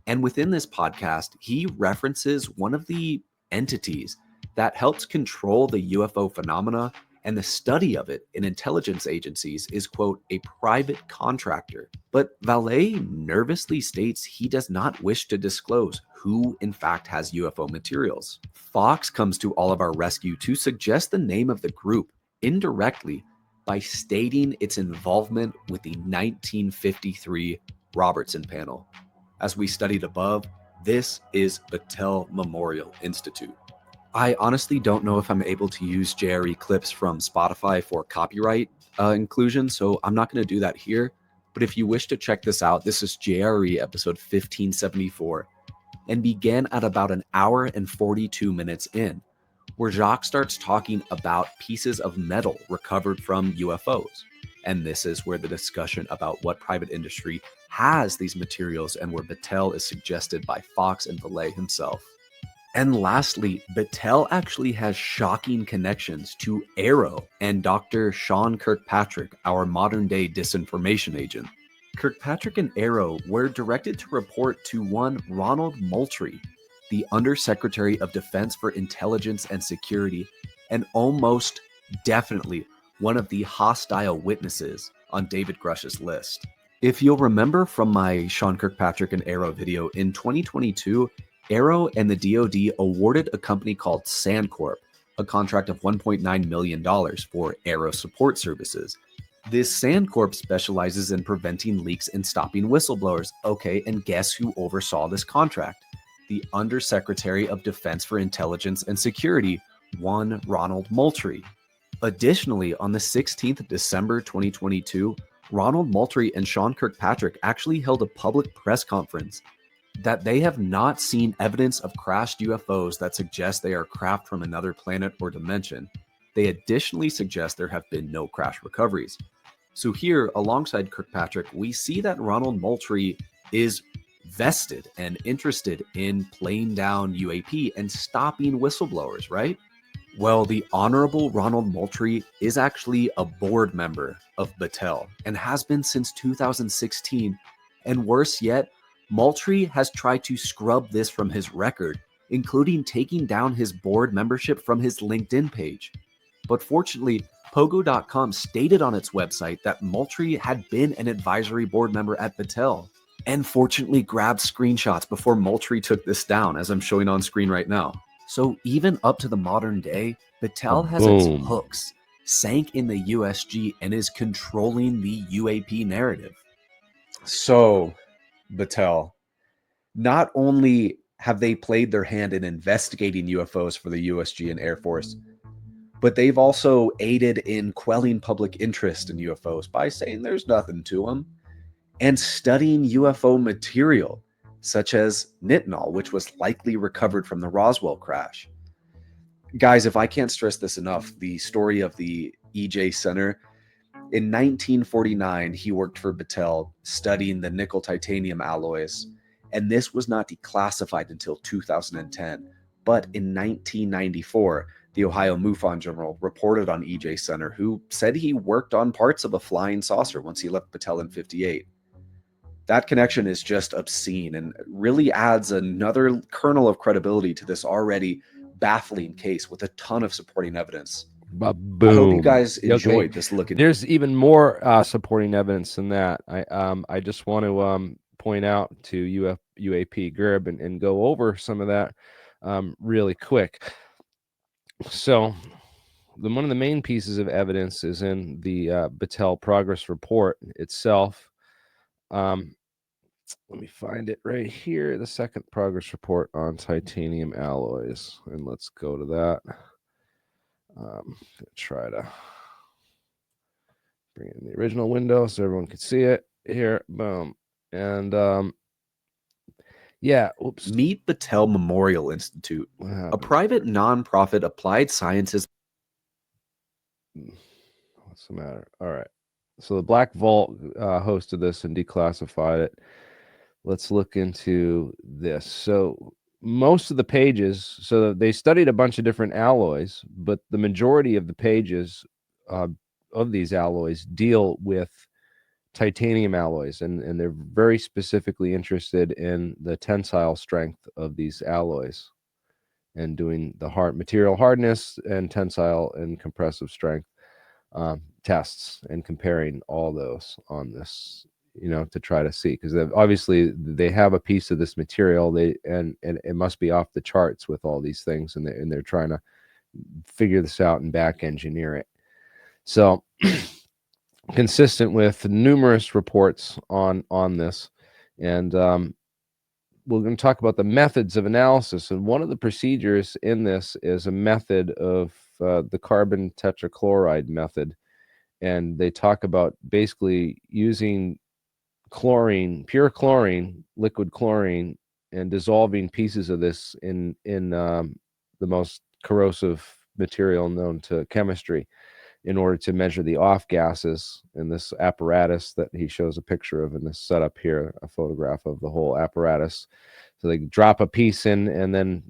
And within this podcast, he references one of the entities that helps control the UFO phenomena and the study of it in intelligence agencies is, quote, a private contractor. But Vallée nervously states he does not wish to disclose who in fact has UFO materials. Fox comes to all of our rescue to suggest the name of the group indirectly by stating its involvement with the 1953 Robertson panel. As we studied above, this is Battelle Memorial Institute. I honestly don't know if I'm able to use JRE clips from Spotify for copyright inclusion, so I'm not going to do that here. But if you wish to check this out, this is JRE episode 1574 and began at about an hour and 42 minutes in, where Jacques starts talking about pieces of metal recovered from UFOs. And this is where the discussion about what private industry has these materials and where Battelle is suggested by Fox and Vallée himself. And lastly, Battelle actually has shocking connections to AARO and Dr. Sean Kirkpatrick, our modern-day disinformation agent. Kirkpatrick and AARO were directed to report to one Ronald Moultrie, the Undersecretary of Defense for Intelligence and Security, and almost definitely one of the hostile witnesses on David Grush's list. If you'll remember from my Sean Kirkpatrick and AARO video, in 2022, AARO and the DoD awarded a company called Sandcorp a contract of $1.9 million for AARO support services. This Sandcorp specializes in preventing leaks and stopping whistleblowers. Okay, and guess who oversaw this contract? The Undersecretary of Defense for Intelligence and Security, one Ronald Moultrie. Additionally, on the 16th of December 2022, Ronald Moultrie and Sean Kirkpatrick actually held a public press conference that they have not seen evidence of crashed UFOs that suggest they are craft from another planet or dimension. They additionally suggest there have been no crash recoveries. So here, alongside Kirkpatrick, we see that Ronald Moultrie is vested and interested in playing down UAP and stopping whistleblowers, right? Well, the Honorable Ronald Moultrie is actually a board member of Battelle and has been since 2016. And worse yet, Moultrie has tried to scrub this from his record, including taking down his board membership from his LinkedIn page. But fortunately, Pogo.com stated on its website that Moultrie had been an advisory board member at Battelle, and fortunately grabbed screenshots before Moultrie took this down, as I'm showing on screen right now. So even up to the modern day, Battelle has its hooks sank in the USG and is controlling the UAP narrative. So, Battelle, not only have they played their hand in investigating UFOs for the USG and Air Force, but they've also aided in quelling public interest in UFOs by saying there's nothing to them, and studying UFO material, such as nitinol, which was likely recovered from the Roswell crash. Guys, if I can't stress this enough, the story of the EJ Center, in 1949, he worked for Battelle studying the nickel titanium alloys, and this was not declassified until 2010. But in 1994, the Ohio MUFON Journal reported on EJ Center, who said he worked on parts of a flying saucer once he left Battelle in '58. That connection is just obscene and really adds another kernel of credibility to this already baffling case with a ton of supporting evidence.
Boom.
I hope you guys enjoyed this look.
There's even more supporting evidence than that. I just want to point out to UAP Gerb and go over some of that really quick. So one of the main pieces of evidence is in the Battelle progress report itself. Let me find it right here. The second progress report on titanium alloys. And let's go to that. Try to bring in the original window so everyone can see it here. Boom. And yeah, oops.
Meet Battelle Memorial Institute, a private nonprofit applied sciences.
What's the matter? All right. So the Black Vault hosted this and declassified it. Let's look into this. So
most of the pages, so they studied a bunch of different alloys, but the majority of the pages of these alloys deal with titanium alloys, and they're very specifically interested in the tensile strength of these alloys and doing the material hardness and tensile and compressive strength tests and comparing all those on this, to try to see, because obviously they have a piece of this material, and it must be off the charts with all these things, and they're trying to figure this out and back engineer it. So consistent with numerous reports on this, and we're going to talk about the methods of analysis, and one of the procedures in this is a method of the carbon tetrachloride method, and they talk about basically using chlorine, pure chlorine, liquid chlorine, and dissolving pieces of this in the most corrosive material known to chemistry in order to measure the off gases in this apparatus that he shows a picture of in this setup here, a photograph of the whole apparatus. So they drop a piece in, and then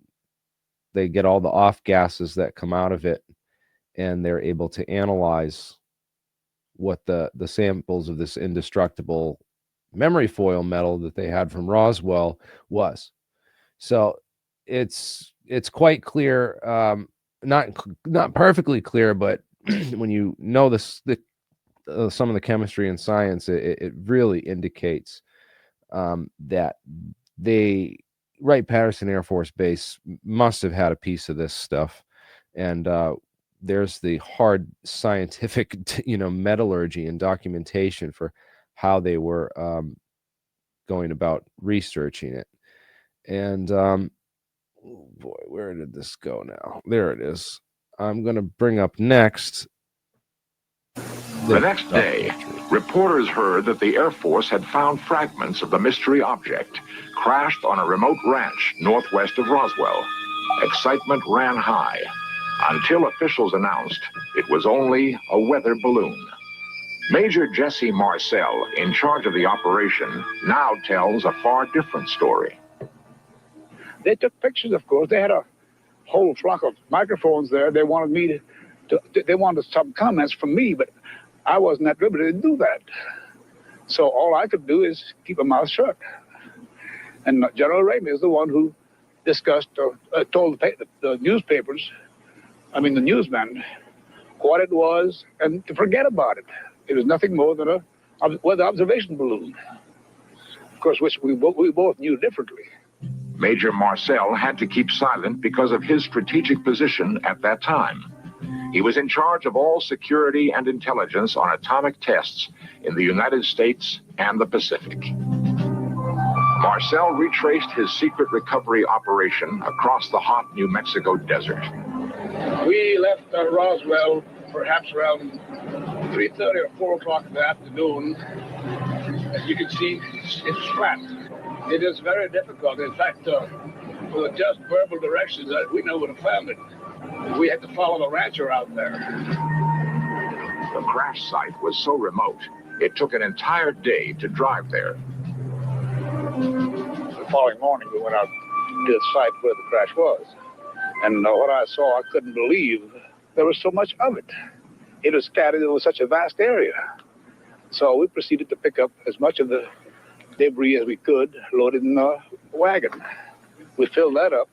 they get all the off gases that come out of it, and they're able to analyze what the samples of this indestructible memory foil metal that they had from Roswell was. So it's quite clear, not perfectly clear, but when you know some of the chemistry and science, it really indicates that Wright-Patterson Air Force Base must have had a piece of this stuff, and there's the hard scientific, metallurgy and documentation for how they were going about researching it. And boy, where did this go now? There it is. I'm going to bring up next.
The next day, reporters heard that the Air Force had found fragments of the mystery object crashed on a remote ranch northwest of Roswell. Excitement ran high until officials announced it was only a weather balloon. Major Jesse Marcel, in charge of the operation, now tells a far different story.
They took pictures, of course. They had a whole flock of microphones there. They wanted they wanted some comments from me, but I wasn't at liberty to do that. So all I could do is keep my mouth shut. And General Ramey is the one who discussed or told the newspapers, the newsmen, what it was and to forget about it. It was nothing more than a weather observation balloon, of course, which we both knew differently.
Major Marcel had to keep silent because of his strategic position at that time. He was in charge of all security and intelligence on atomic tests in the United States and the Pacific. Marcel retraced his secret recovery operation across the hot New Mexico desert.
We left Roswell perhaps around 3:30 or 4 o'clock in the afternoon. As you can see, it's flat. It is very difficult. In fact, with just verbal directions, we never would have found it. We had to follow the rancher out there.
The crash site was so remote, it took an entire day to drive there.
The following morning, we went out to the site where the crash was. And what I saw, I couldn't believe there was so much of it. It was scattered over such a vast area. So we proceeded to pick up as much of the debris as we could, loaded in a wagon. We filled that up.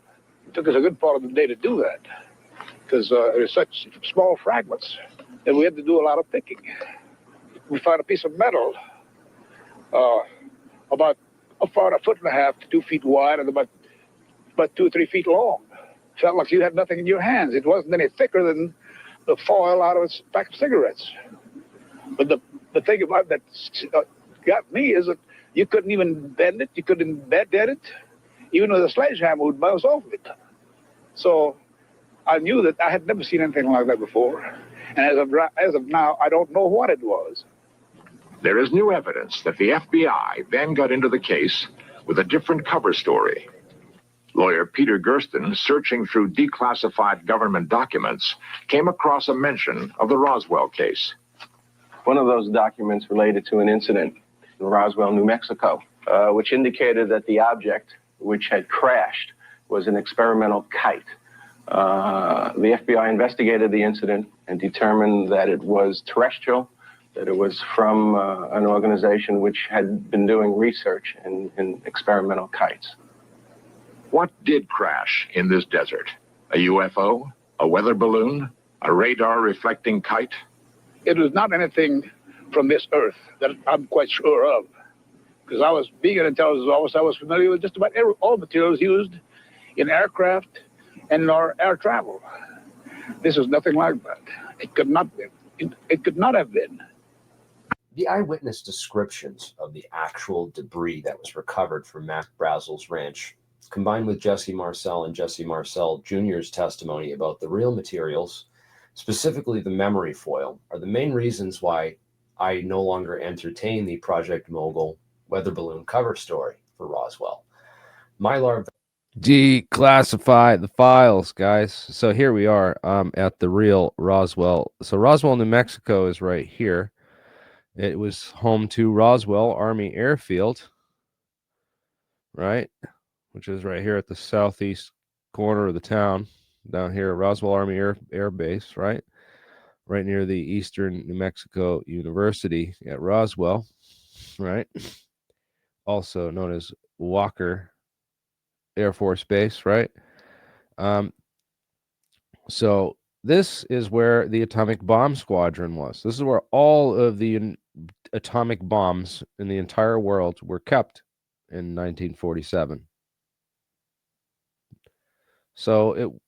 It took us a good part of the day to do that, because there's such small fragments that we had to do a lot of picking. We found a piece of metal about a 1.5 to 2 feet wide and about 2 or 3 feet long. Felt like you had nothing in your hands. It wasn't any thicker than the foil out of a pack of cigarettes. But the thing about that got me is that you couldn't even bend it. You couldn't bend it. Even with a sledgehammer would bounce off of it. So I knew that I had never seen anything like that before. And as of now, I don't know what it was.
There is new evidence that the FBI then got into the case with a different cover story. Lawyer Peter Gersten, searching through declassified government documents, came across a mention of the Roswell case.
One of those documents related to an incident in Roswell, New Mexico, which indicated that the object, which had crashed was an experimental kite. The FBI investigated the incident and determined that it was terrestrial, that it was from an organization which had been doing research in experimental kites.
What did crash in this desert? A UFO? A weather balloon? A radar reflecting kite?
It was not anything from this earth that I'm quite sure of. Because I was, being an intelligence officer, I was familiar with just about all materials used in aircraft and in our air travel. This is nothing like that. It could not be. It could not have been.
The eyewitness descriptions of the actual debris that was recovered from Mac Brazel's ranch, combined with Jesse Marcel and Jesse Marcel Jr.'s testimony about the real materials, specifically the memory foil, are the main reasons why I no longer entertain the Project Mogul weather balloon cover story for Roswell. Mylar
Declassify the files, guys. So here we are at the real Roswell. So Roswell, New Mexico is right here. It was home to Roswell Army Airfield, right? Which is right here at the southeast corner of the town, down here, Roswell Army Air Base, right? Right near the Eastern New Mexico University at Roswell, right? Also known as Walker Air Force Base, right? So this is where the atomic bomb squadron was. This is where all of the atomic bombs in the entire world were kept in 1947. So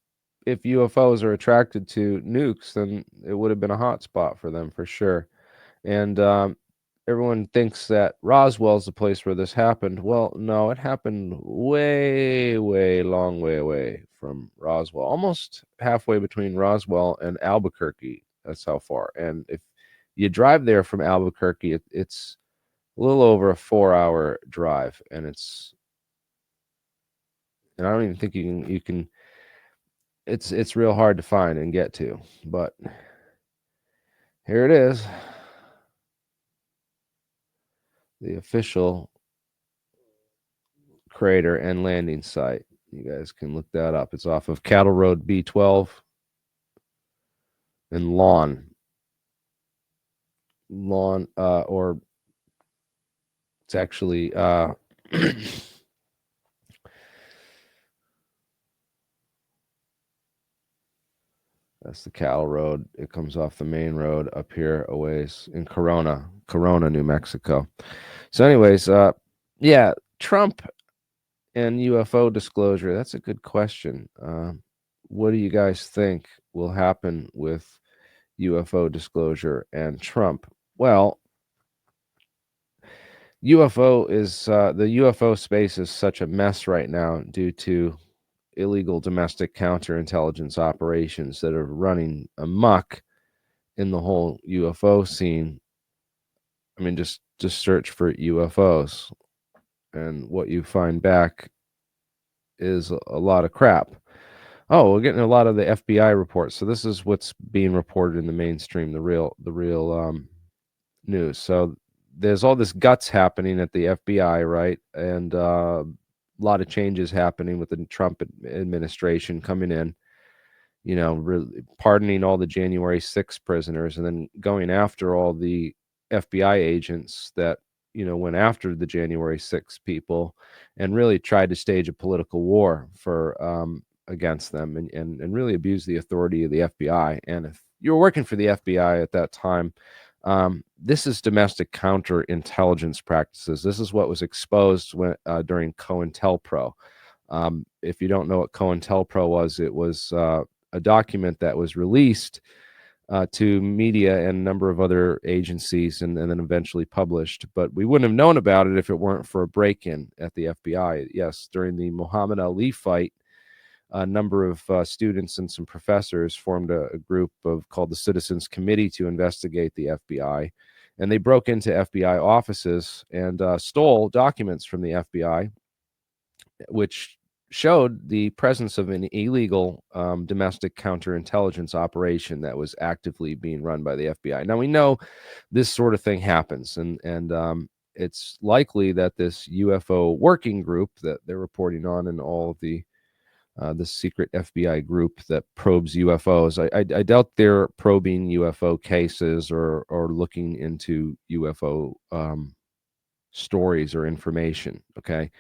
if UFOs are attracted to nukes, then it would have been a hot spot for them for sure. And everyone thinks that Roswell's the place where this happened. Well, no, it happened way, way, long way away from Roswell, almost halfway between Roswell and Albuquerque. That's how far. And if you drive there from Albuquerque, it's a little over a 4-hour drive, and I don't even think you can. It's real hard to find and get to, but here it is. The official crater and landing site. You guys can look that up. It's off of Cattle Road B12 and Lawn, or it's actually that's the Cattle Road. It comes off the main road up here a ways in Corona, New Mexico. So anyways, yeah, Trump and UFO disclosure. That's a good question. What do you guys think will happen with UFO disclosure and Trump? Well, UFO is the UFO space is such a mess right now due to illegal domestic counterintelligence operations that are running amok in the whole UFO scene. I mean, just search for UFOs, and what you find back is a lot of crap. Oh, we're getting a lot of the FBI reports. So this is what's being reported in the mainstream, the real news. So there's all this guts happening at the FBI, right? And a lot of changes happening with the Trump administration coming in, you know, pardoning all the January 6th prisoners and then going after all the FBI agents that, you know, went after the January 6th people and really tried to stage a political war for against them and really abuse the authority of the FBI. And if you were working for the FBI at that time, this is domestic counterintelligence practices. This is what was exposed during COINTELPRO. If you don't know what COINTELPRO was, it was a document that was released to media and a number of other agencies and then eventually published. But we wouldn't have known about it if it weren't for a break-in at the FBI. Yes, during the Muhammad Ali fight, a number of students and some professors formed a group called the Citizens Committee to investigate the FBI. And they broke into FBI offices and stole documents from the FBI, which showed the presence of an illegal domestic counterintelligence operation that was actively being run by the FBI. Now, we know this sort of thing happens, and it's likely that this UFO working group that they're reporting on and all of the
this secret FBI group that probes UFOs. I doubt they're probing UFO cases or looking into UFO stories or information. Okay,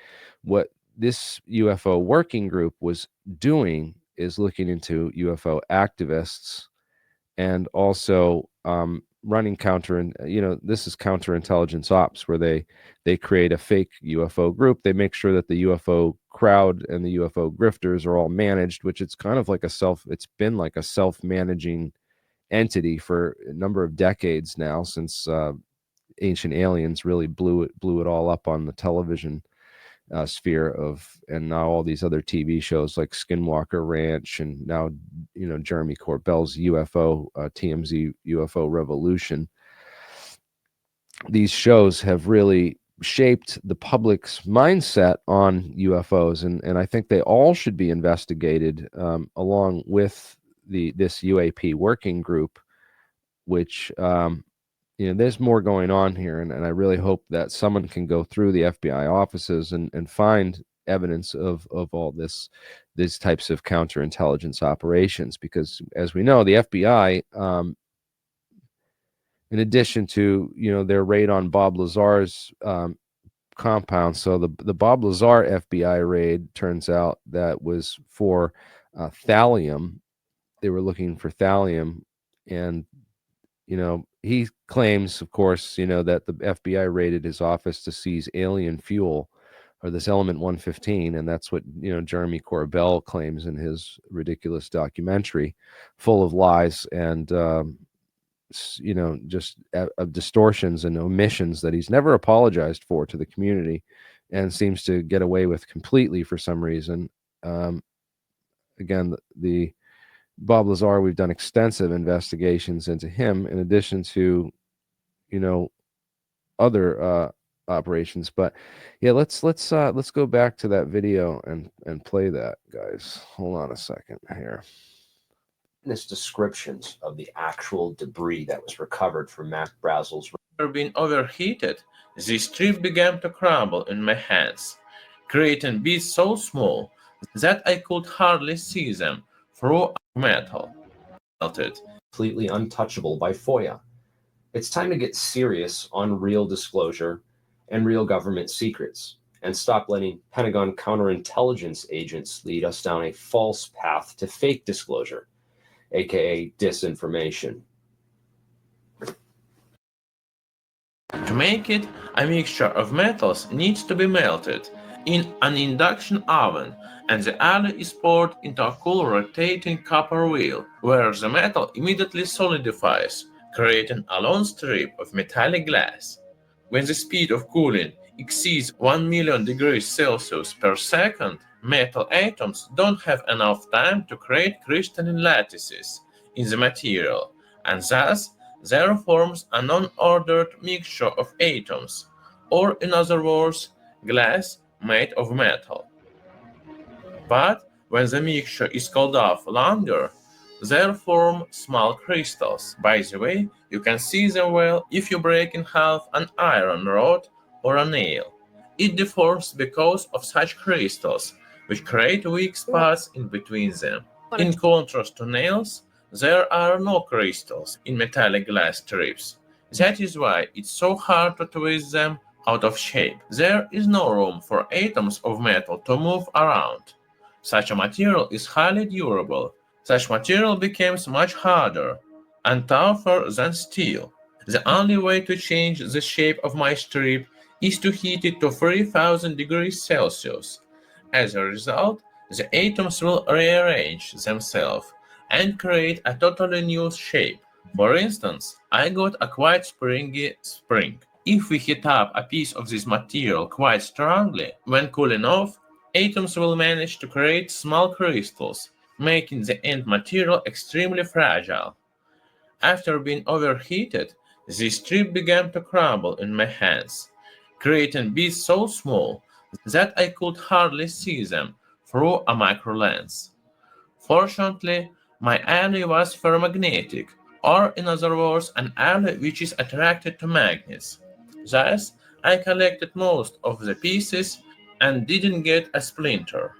what this UFO working group was doing is looking into UFO activists and also running counter, and this is counterintelligence ops, where they create a fake UFO group. They make sure that the UFO crowd and the UFO grifters are all managed, which it's kind of like it's been like a self-managing entity for a number of decades now, since Ancient Aliens really blew it all up on the television sphere and now all these other TV shows like Skinwalker Ranch, and now Jeremy Corbell's UFO TMZ UFO Revolution. These shows have really shaped the public's mindset on UFOs, and I think they all should be investigated along with this UAP working group, which there's more going on here, and I really hope that someone can go through the FBI offices and find evidence of all these types of counterintelligence operations, because as we know, the FBI, in addition to their raid on Bob Lazar's compound, so the Bob Lazar FBI raid, turns out that was for thallium. They were looking for thallium, and he claims, of course, that the FBI raided his office to seize alien fuel, or this element 115, and that's what Jeremy Corbell claims in his ridiculous documentary, full of lies and just of distortions and omissions that he's never apologized for to the community, and seems to get away with completely for some reason. Again, the Bob Lazar, we've done extensive investigations into him, in addition to, other operations. But yeah, let's go back to that video and play that, guys. Hold on a second here.
Descriptions of the actual debris that was recovered from Mac Brazel's.
Being overheated, the strip began to crumble in my hands, creating bits so small that I could hardly see them through metal. Melted.
Completely untouchable by FOIA. It's time to get serious on real disclosure and real government secrets, and stop letting Pentagon counterintelligence agents lead us down a false path to fake disclosure, aka disinformation.
To make it, a mixture of metals needs to be melted in an induction oven, and the alloy is poured into a cool rotating copper wheel, where the metal immediately solidifies, creating a long strip of metallic glass. When the speed of cooling exceeds 1 million degrees Celsius per second, metal atoms don't have enough time to create crystalline lattices in the material, and thus there forms a non-ordered mixture of atoms, or in other words, glass made of metal. But when the mixture is cooled off longer, there form small crystals. By the way, you can see them well if you break in half an iron rod or a nail. It deforms because of such crystals, which create weak spots in between them. In contrast to nails, there are no crystals in metallic glass strips. That is why it's so hard to twist them out of shape. There is no room for atoms of metal to move around. Such a material is highly durable. Such material becomes much harder and tougher than steel. The only way to change the shape of my strip is to heat it to 3000 degrees Celsius. As a result, the atoms will rearrange themselves and create a totally new shape. For instance, I got a quite springy spring. If we heat up a piece of this material quite strongly, when cooling off, atoms will manage to create small crystals, making the end material extremely fragile. After being overheated, the strip began to crumble in my hands, creating bits so small that I could hardly see them through a micro lens. Fortunately, my alloy was ferromagnetic, or in other words, an alloy which is attracted to magnets. Thus, I collected most of the pieces and didn't get a splinter.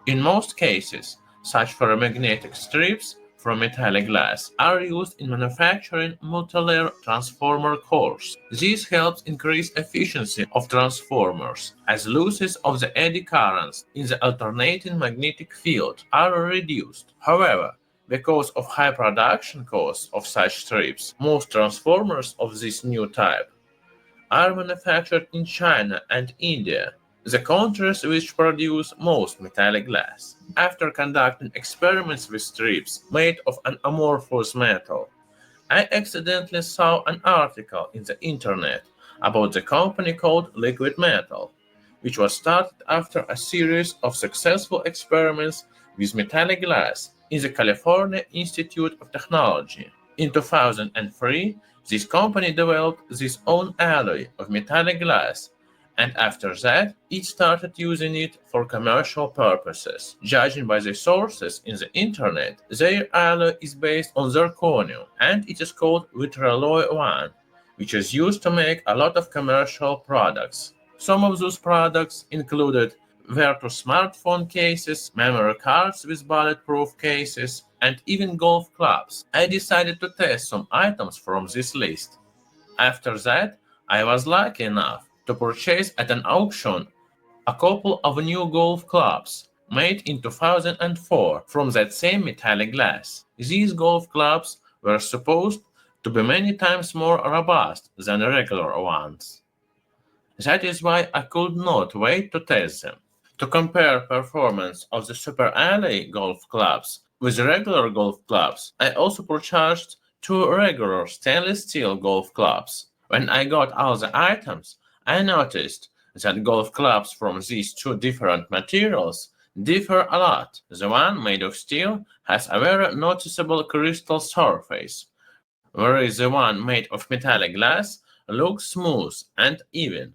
In most cases, such ferromagnetic strips from metallic glass are used in manufacturing multi-layer transformer cores. This helps increase efficiency of transformers, as losses of the eddy currents in the alternating magnetic field are reduced. However, because of high production costs of such strips, most transformers of this new type are manufactured in China and India, the countries which produce most metallic glass. After conducting experiments with strips made of an amorphous metal, I accidentally saw an article in the internet about the company called Liquid Metal, which was started after a series of successful experiments with metallic glass in the California Institute of Technology. In 2003, this company developed its own alloy of metallic glass, and after that, it started using it for commercial purposes. Judging by the sources in the internet, their alloy is based on zirconium, and it is called Vitralloy 1, which is used to make a lot of commercial products. Some of those products included Virtus smartphone cases, memory cards with bulletproof cases, and even golf clubs. I decided to test some items from this list. After that, I was lucky enough to purchase at an auction a couple of new golf clubs made in 2004 from that same metallic glass. These golf clubs were supposed to be many times more robust than regular ones. That is why I could not wait to test them. To compare performance of the Super Alloy golf clubs with regular golf clubs, I also purchased 2 regular stainless steel golf clubs. When I got all the items, I noticed that golf clubs from these 2 different materials differ a lot. The one made of steel has a very noticeable crystal surface, whereas the one made of metallic glass looks smooth and even.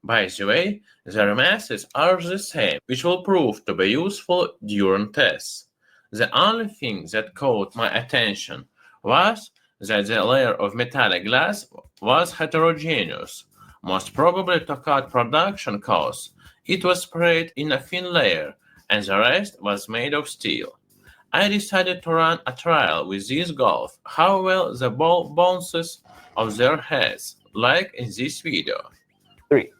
By the way, their masses are the same, which will prove to be useful during tests. The only thing that caught my attention was that the layer of metallic glass was heterogeneous. Most probably to cut production costs, it was sprayed in a thin layer, and the rest was made of steel. I decided to run a trial with these golf, how well the ball bounces off their heads, like in this video.
3.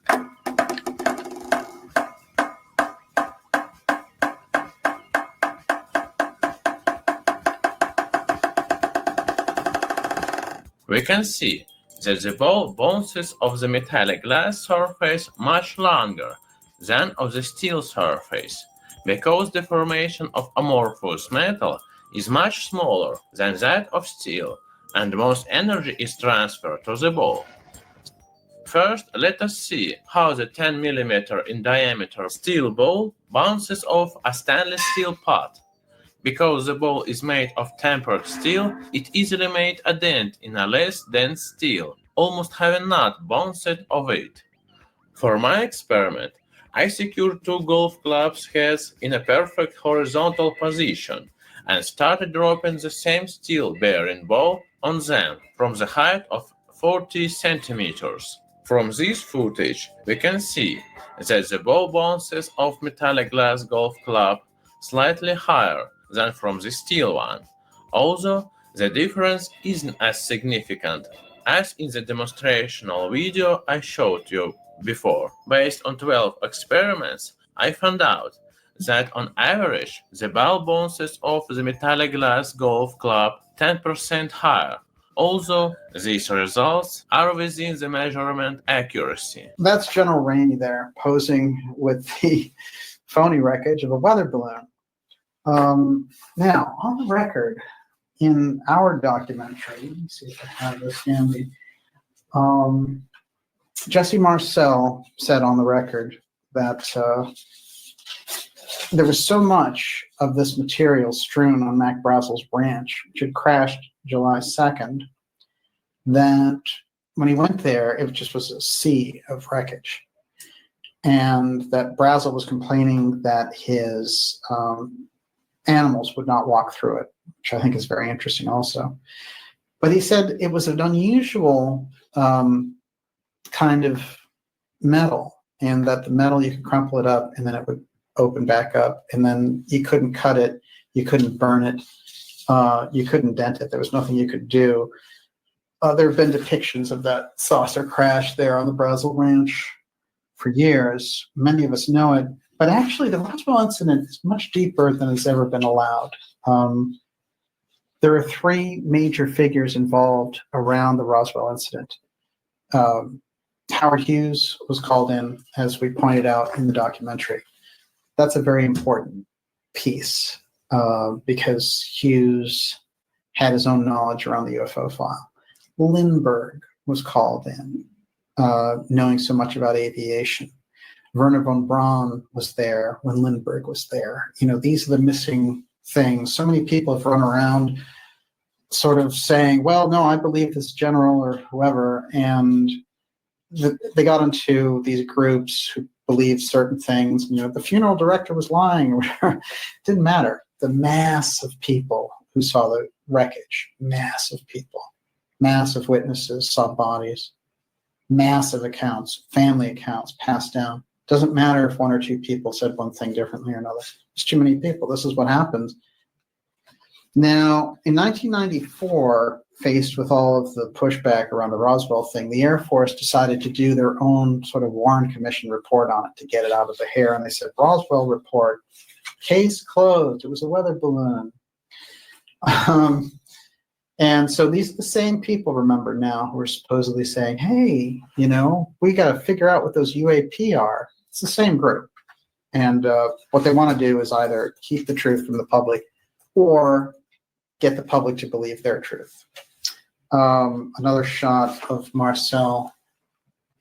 We can see that the ball bounces off the metallic glass surface much longer than of the steel surface, because the formation of amorphous metal is much smaller than that of steel, and most energy is transferred to the ball. First, let us see how the 10 mm in diameter steel ball bounces off a stainless steel pot. Because the ball is made of tempered steel, it easily made a dent in a less dense steel, almost having not bounced off it. For my experiment, I secured 2 golf clubs heads in a perfect horizontal position and started dropping the same steel-bearing ball on them from the height of 40 centimeters. From this footage, we can see that the ball bounces off metallic glass golf club slightly higher than from the steel one, although the difference isn't as significant as in the demonstrational video I showed you before. Based on 12 experiments, I found out that on average the ball bounces off the metallic glass golf club 10% higher, although these results are within the measurement accuracy.
That's General Rainey there posing with the phony wreckage of a weather balloon. Now, on the record, in our documentary, let me see if I have this handy. Jesse Marcel said on the record that there was so much of this material strewn on Mac Brazel's ranch, which had crashed July 2nd, that when he went there, it just was a sea of wreckage. And that Brazel was complaining that his animals would not walk through it, which I think is very interesting also. But he said it was an unusual kind of metal, and that the metal, you could crumple it up and then it would open back up, and then you couldn't cut it, you couldn't burn it, you couldn't dent it. There was nothing you could do. There have been depictions of that saucer crash there on the Brazel Ranch for years. Many of us know it, but actually the Roswell incident is much deeper than has ever been allowed. There are three major figures involved around the Roswell incident. Howard Hughes was called in, as we pointed out in the documentary. That's a very important piece because Hughes had his own knowledge around the UFO file. Lindbergh was called in, knowing so much about aviation. Werner von Braun was there when Lindbergh was there. You know, these are the missing things. So many people have run around sort of saying, well, no, I believe this general or whoever, and they got into these groups who believed certain things. You know, the funeral director was lying or whatever. It didn't matter. The mass of people who saw the wreckage, mass of people, mass of witnesses saw bodies, massive accounts, family accounts passed down. Doesn't matter if one or two people said one thing differently or another. There's too many people. This is what happens. Now, in 1994, faced with all of the pushback around the Roswell thing, the Air Force decided to do their own sort of Warren Commission report on it to get it out of the hair. And they said, Roswell report, case closed. It was a weather balloon. And so these are the same people, remember now, who are supposedly saying, hey, you know, we got to figure out what those UAP are. It's the same group. And what they want to do is either keep the truth from the public or get the public to believe their truth. Another shot of Marcel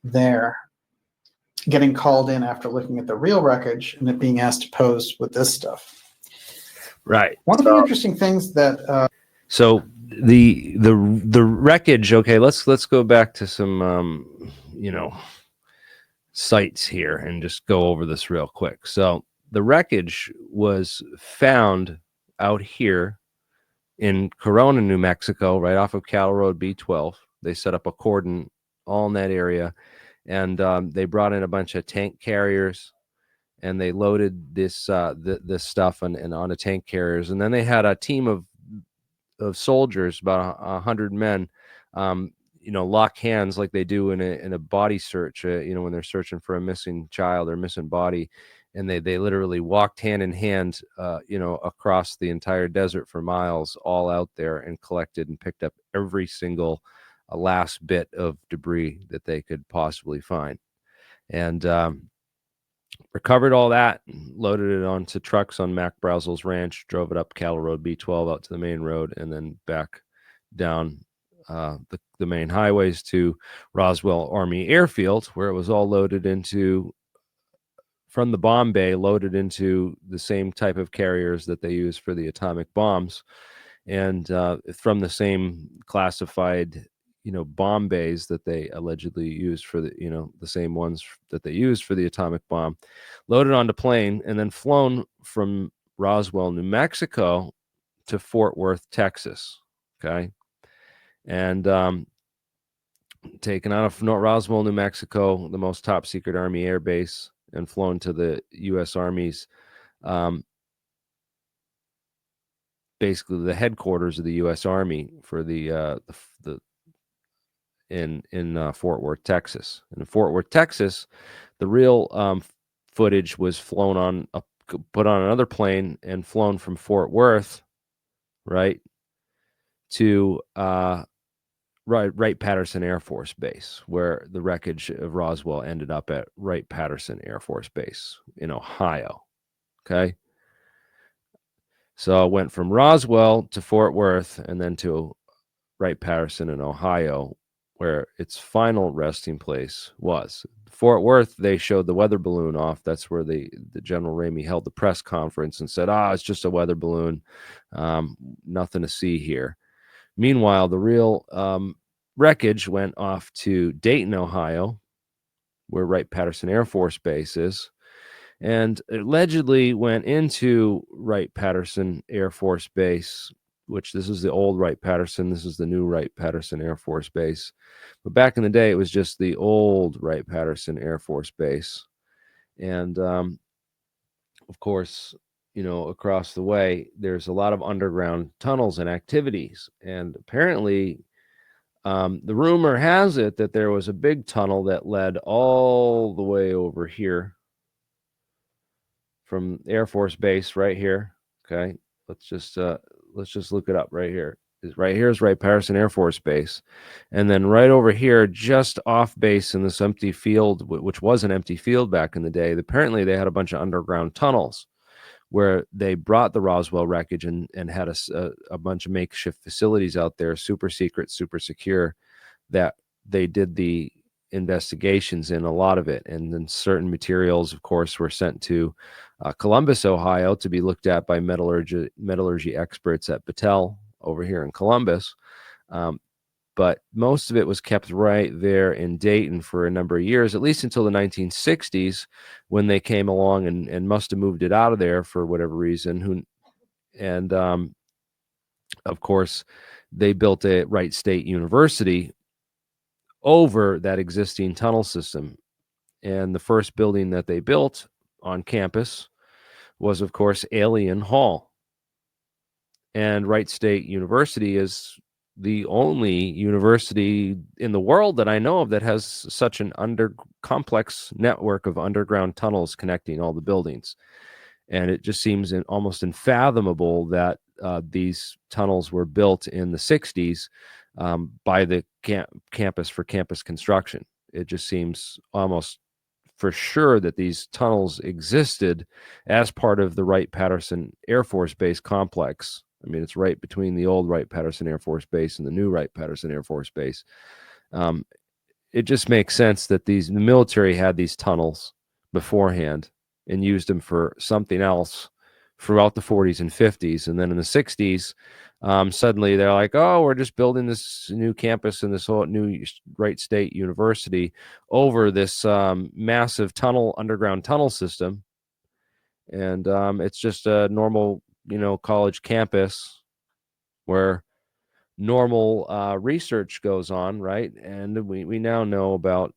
there getting called in after looking at the real wreckage and it being asked to pose with this stuff.
Right.
One of the interesting things that
so the wreckage. Okay, let's go back to some sites here and just go over this real quick. So the wreckage was found out here in Corona, New Mexico, right off of Cattle Road B12. They set up a cordon all in that area, and they brought in a bunch of tank carriers, and they loaded this this stuff and onto tank carriers, and then they had a team of soldiers, about 100 men, lock hands like they do in a body search, when they're searching for a missing child or missing body. And they literally walked hand in hand, across the entire desert for miles, all out there, and collected and picked up every single last bit of debris that they could possibly find. And recovered all that, loaded it onto trucks on Mac Brazel's ranch, drove it up Cattle Road B12 out to the main road, and then back down the main highways to Roswell Army Airfield, where it was all loaded into, from the bomb bay, loaded into the same type of carriers that they use for the atomic bombs, and from the same classified bomb bays that they allegedly used for the same ones that they used for the atomic bomb, loaded onto plane and then flown from Roswell, New Mexico to Fort Worth, Texas. Okay. And taken out of Roswell, New Mexico, the most top secret Army air base, and flown to the U.S. Army's, basically the headquarters of the U.S. Army for in Fort Worth, Texas. And in Fort Worth, Texas, the real footage was put on another plane and flown from Fort Worth, right, to Wright-Patterson Air Force Base, where the wreckage of Roswell ended up at Wright-Patterson Air Force Base in Ohio. Okay. So it went from Roswell to Fort Worth and then to Wright-Patterson in Ohio, where its final resting place was. Fort Worth, they showed the weather balloon off. That's where the General Ramey held the press conference and said, it's just a weather balloon. Nothing to see here. Meanwhile, the real wreckage went off to Dayton, Ohio, where Wright-Patterson Air Force Base is, and allegedly went into Wright-Patterson Air Force Base, which this is the old Wright-Patterson, this is the new Wright-Patterson Air Force Base. But back in the day, it was just the old Wright-Patterson Air Force Base. And of course, across the way, there's a lot of underground tunnels and activities. And apparently, the rumor has it that there was a big tunnel that led all the way over here from Air Force Base right here. Okay, let's just look it up right here. Right here is Wright-Patterson Air Force Base, and then right over here, just off base in this empty field, which was an empty field back in the day. Apparently, they had a bunch of underground tunnels where they brought the Roswell wreckage and had a bunch of makeshift facilities out there, super secret, super secure, that they did the investigations in, a lot of it. And then certain materials, of course, were sent to Columbus, Ohio, to be looked at by metallurgy experts at Battelle over here in Columbus. But most of it was kept right there in Dayton for a number of years, at least until the 1960s, when they came along and must have moved it out of there for whatever reason. Of course, they built a Wright State University over that existing tunnel system. And the first building that they built on campus was, of course, Alien Hall. And Wright State University is the only university in the world that I know of that has such an complex network of underground tunnels connecting all the buildings. And it just seems almost unfathomable that these tunnels were built in the 60s by the campus for campus construction. It just seems almost for sure that these tunnels existed as part of the Wright-Patterson Air Force Base complex. I mean, it's right between the old Wright-Patterson Air Force Base and the new Wright-Patterson Air Force Base. It just makes sense that the military had these tunnels beforehand and used them for something else throughout the 40s and 50s. And then in the 60s, suddenly they're like, oh, we're just building this new campus and this whole new Wright State University over this massive underground tunnel system. And it's just a normal, college campus where normal research goes on, right? And we now know about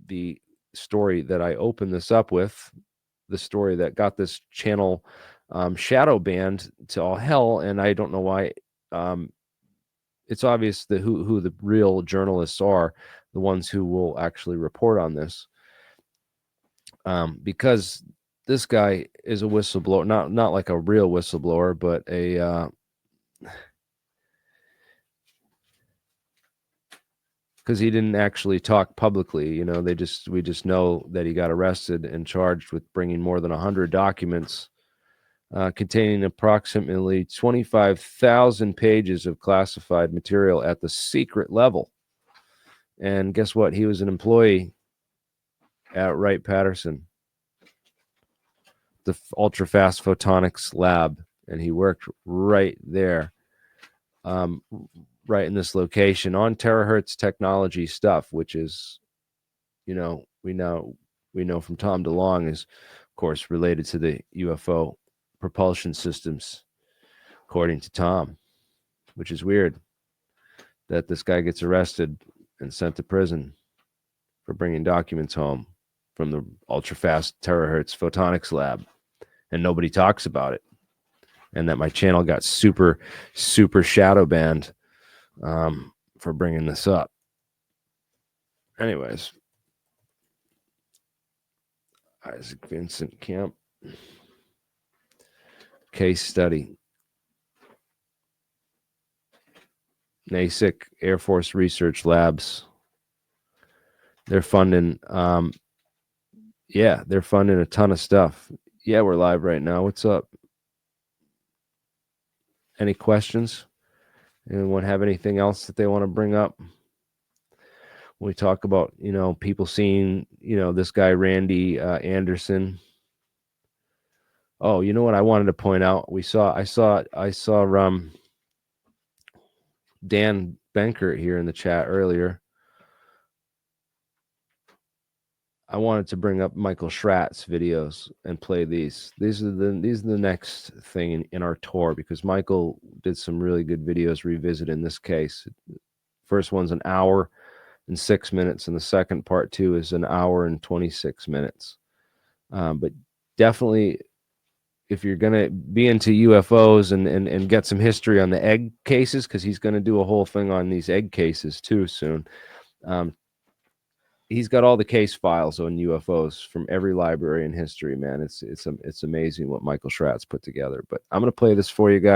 the story that I opened this up with, the story that got this channel shadow banned to all hell, and I don't know why. It's obvious that who the real journalists are, the ones who will actually report on this, because this guy is a whistleblower, not like a real whistleblower, but because he didn't actually talk publicly. We just know that he got arrested and charged with bringing more than 100 documents containing approximately 25,000 pages of classified material at the secret level. And guess what? He was an employee at Wright-Patterson, the ultra-fast photonics lab, and he worked right there, right in this location on terahertz technology stuff, which is, we know from Tom DeLonge is, of course, related to the UFO propulsion systems, according to Tom, which is weird that this guy gets arrested and sent to prison for bringing documents home from the ultra-fast terahertz photonics lab, and nobody talks about it, and that my channel got super, super shadow banned for bringing this up. Anyways, Isaac Vincent Camp case study. NASIC Air Force Research Labs. They're funding, they're funding a ton of stuff. Yeah, we're live right now. What's up? Any questions? Anyone have anything else that they want to bring up? We talk about, people seeing, this guy, Randy Anderson. Oh, you know what I wanted to point out? I saw Dan Benkert here in the chat earlier. I wanted to bring up Michael Schratt's videos and play these. These are the next thing in our tour, because Michael did some really good videos revisiting this case. First one's an hour and 6 minutes, and the second part 2 is an hour and 26 minutes. But definitely, if you're going to be into UFOs and get some history on the egg cases, because he's going to do a whole thing on these egg cases too soon. He's got all the case files on UFOs from every library in history, man. It's amazing what Michael Schratz put together. But I'm going to play this for you guys.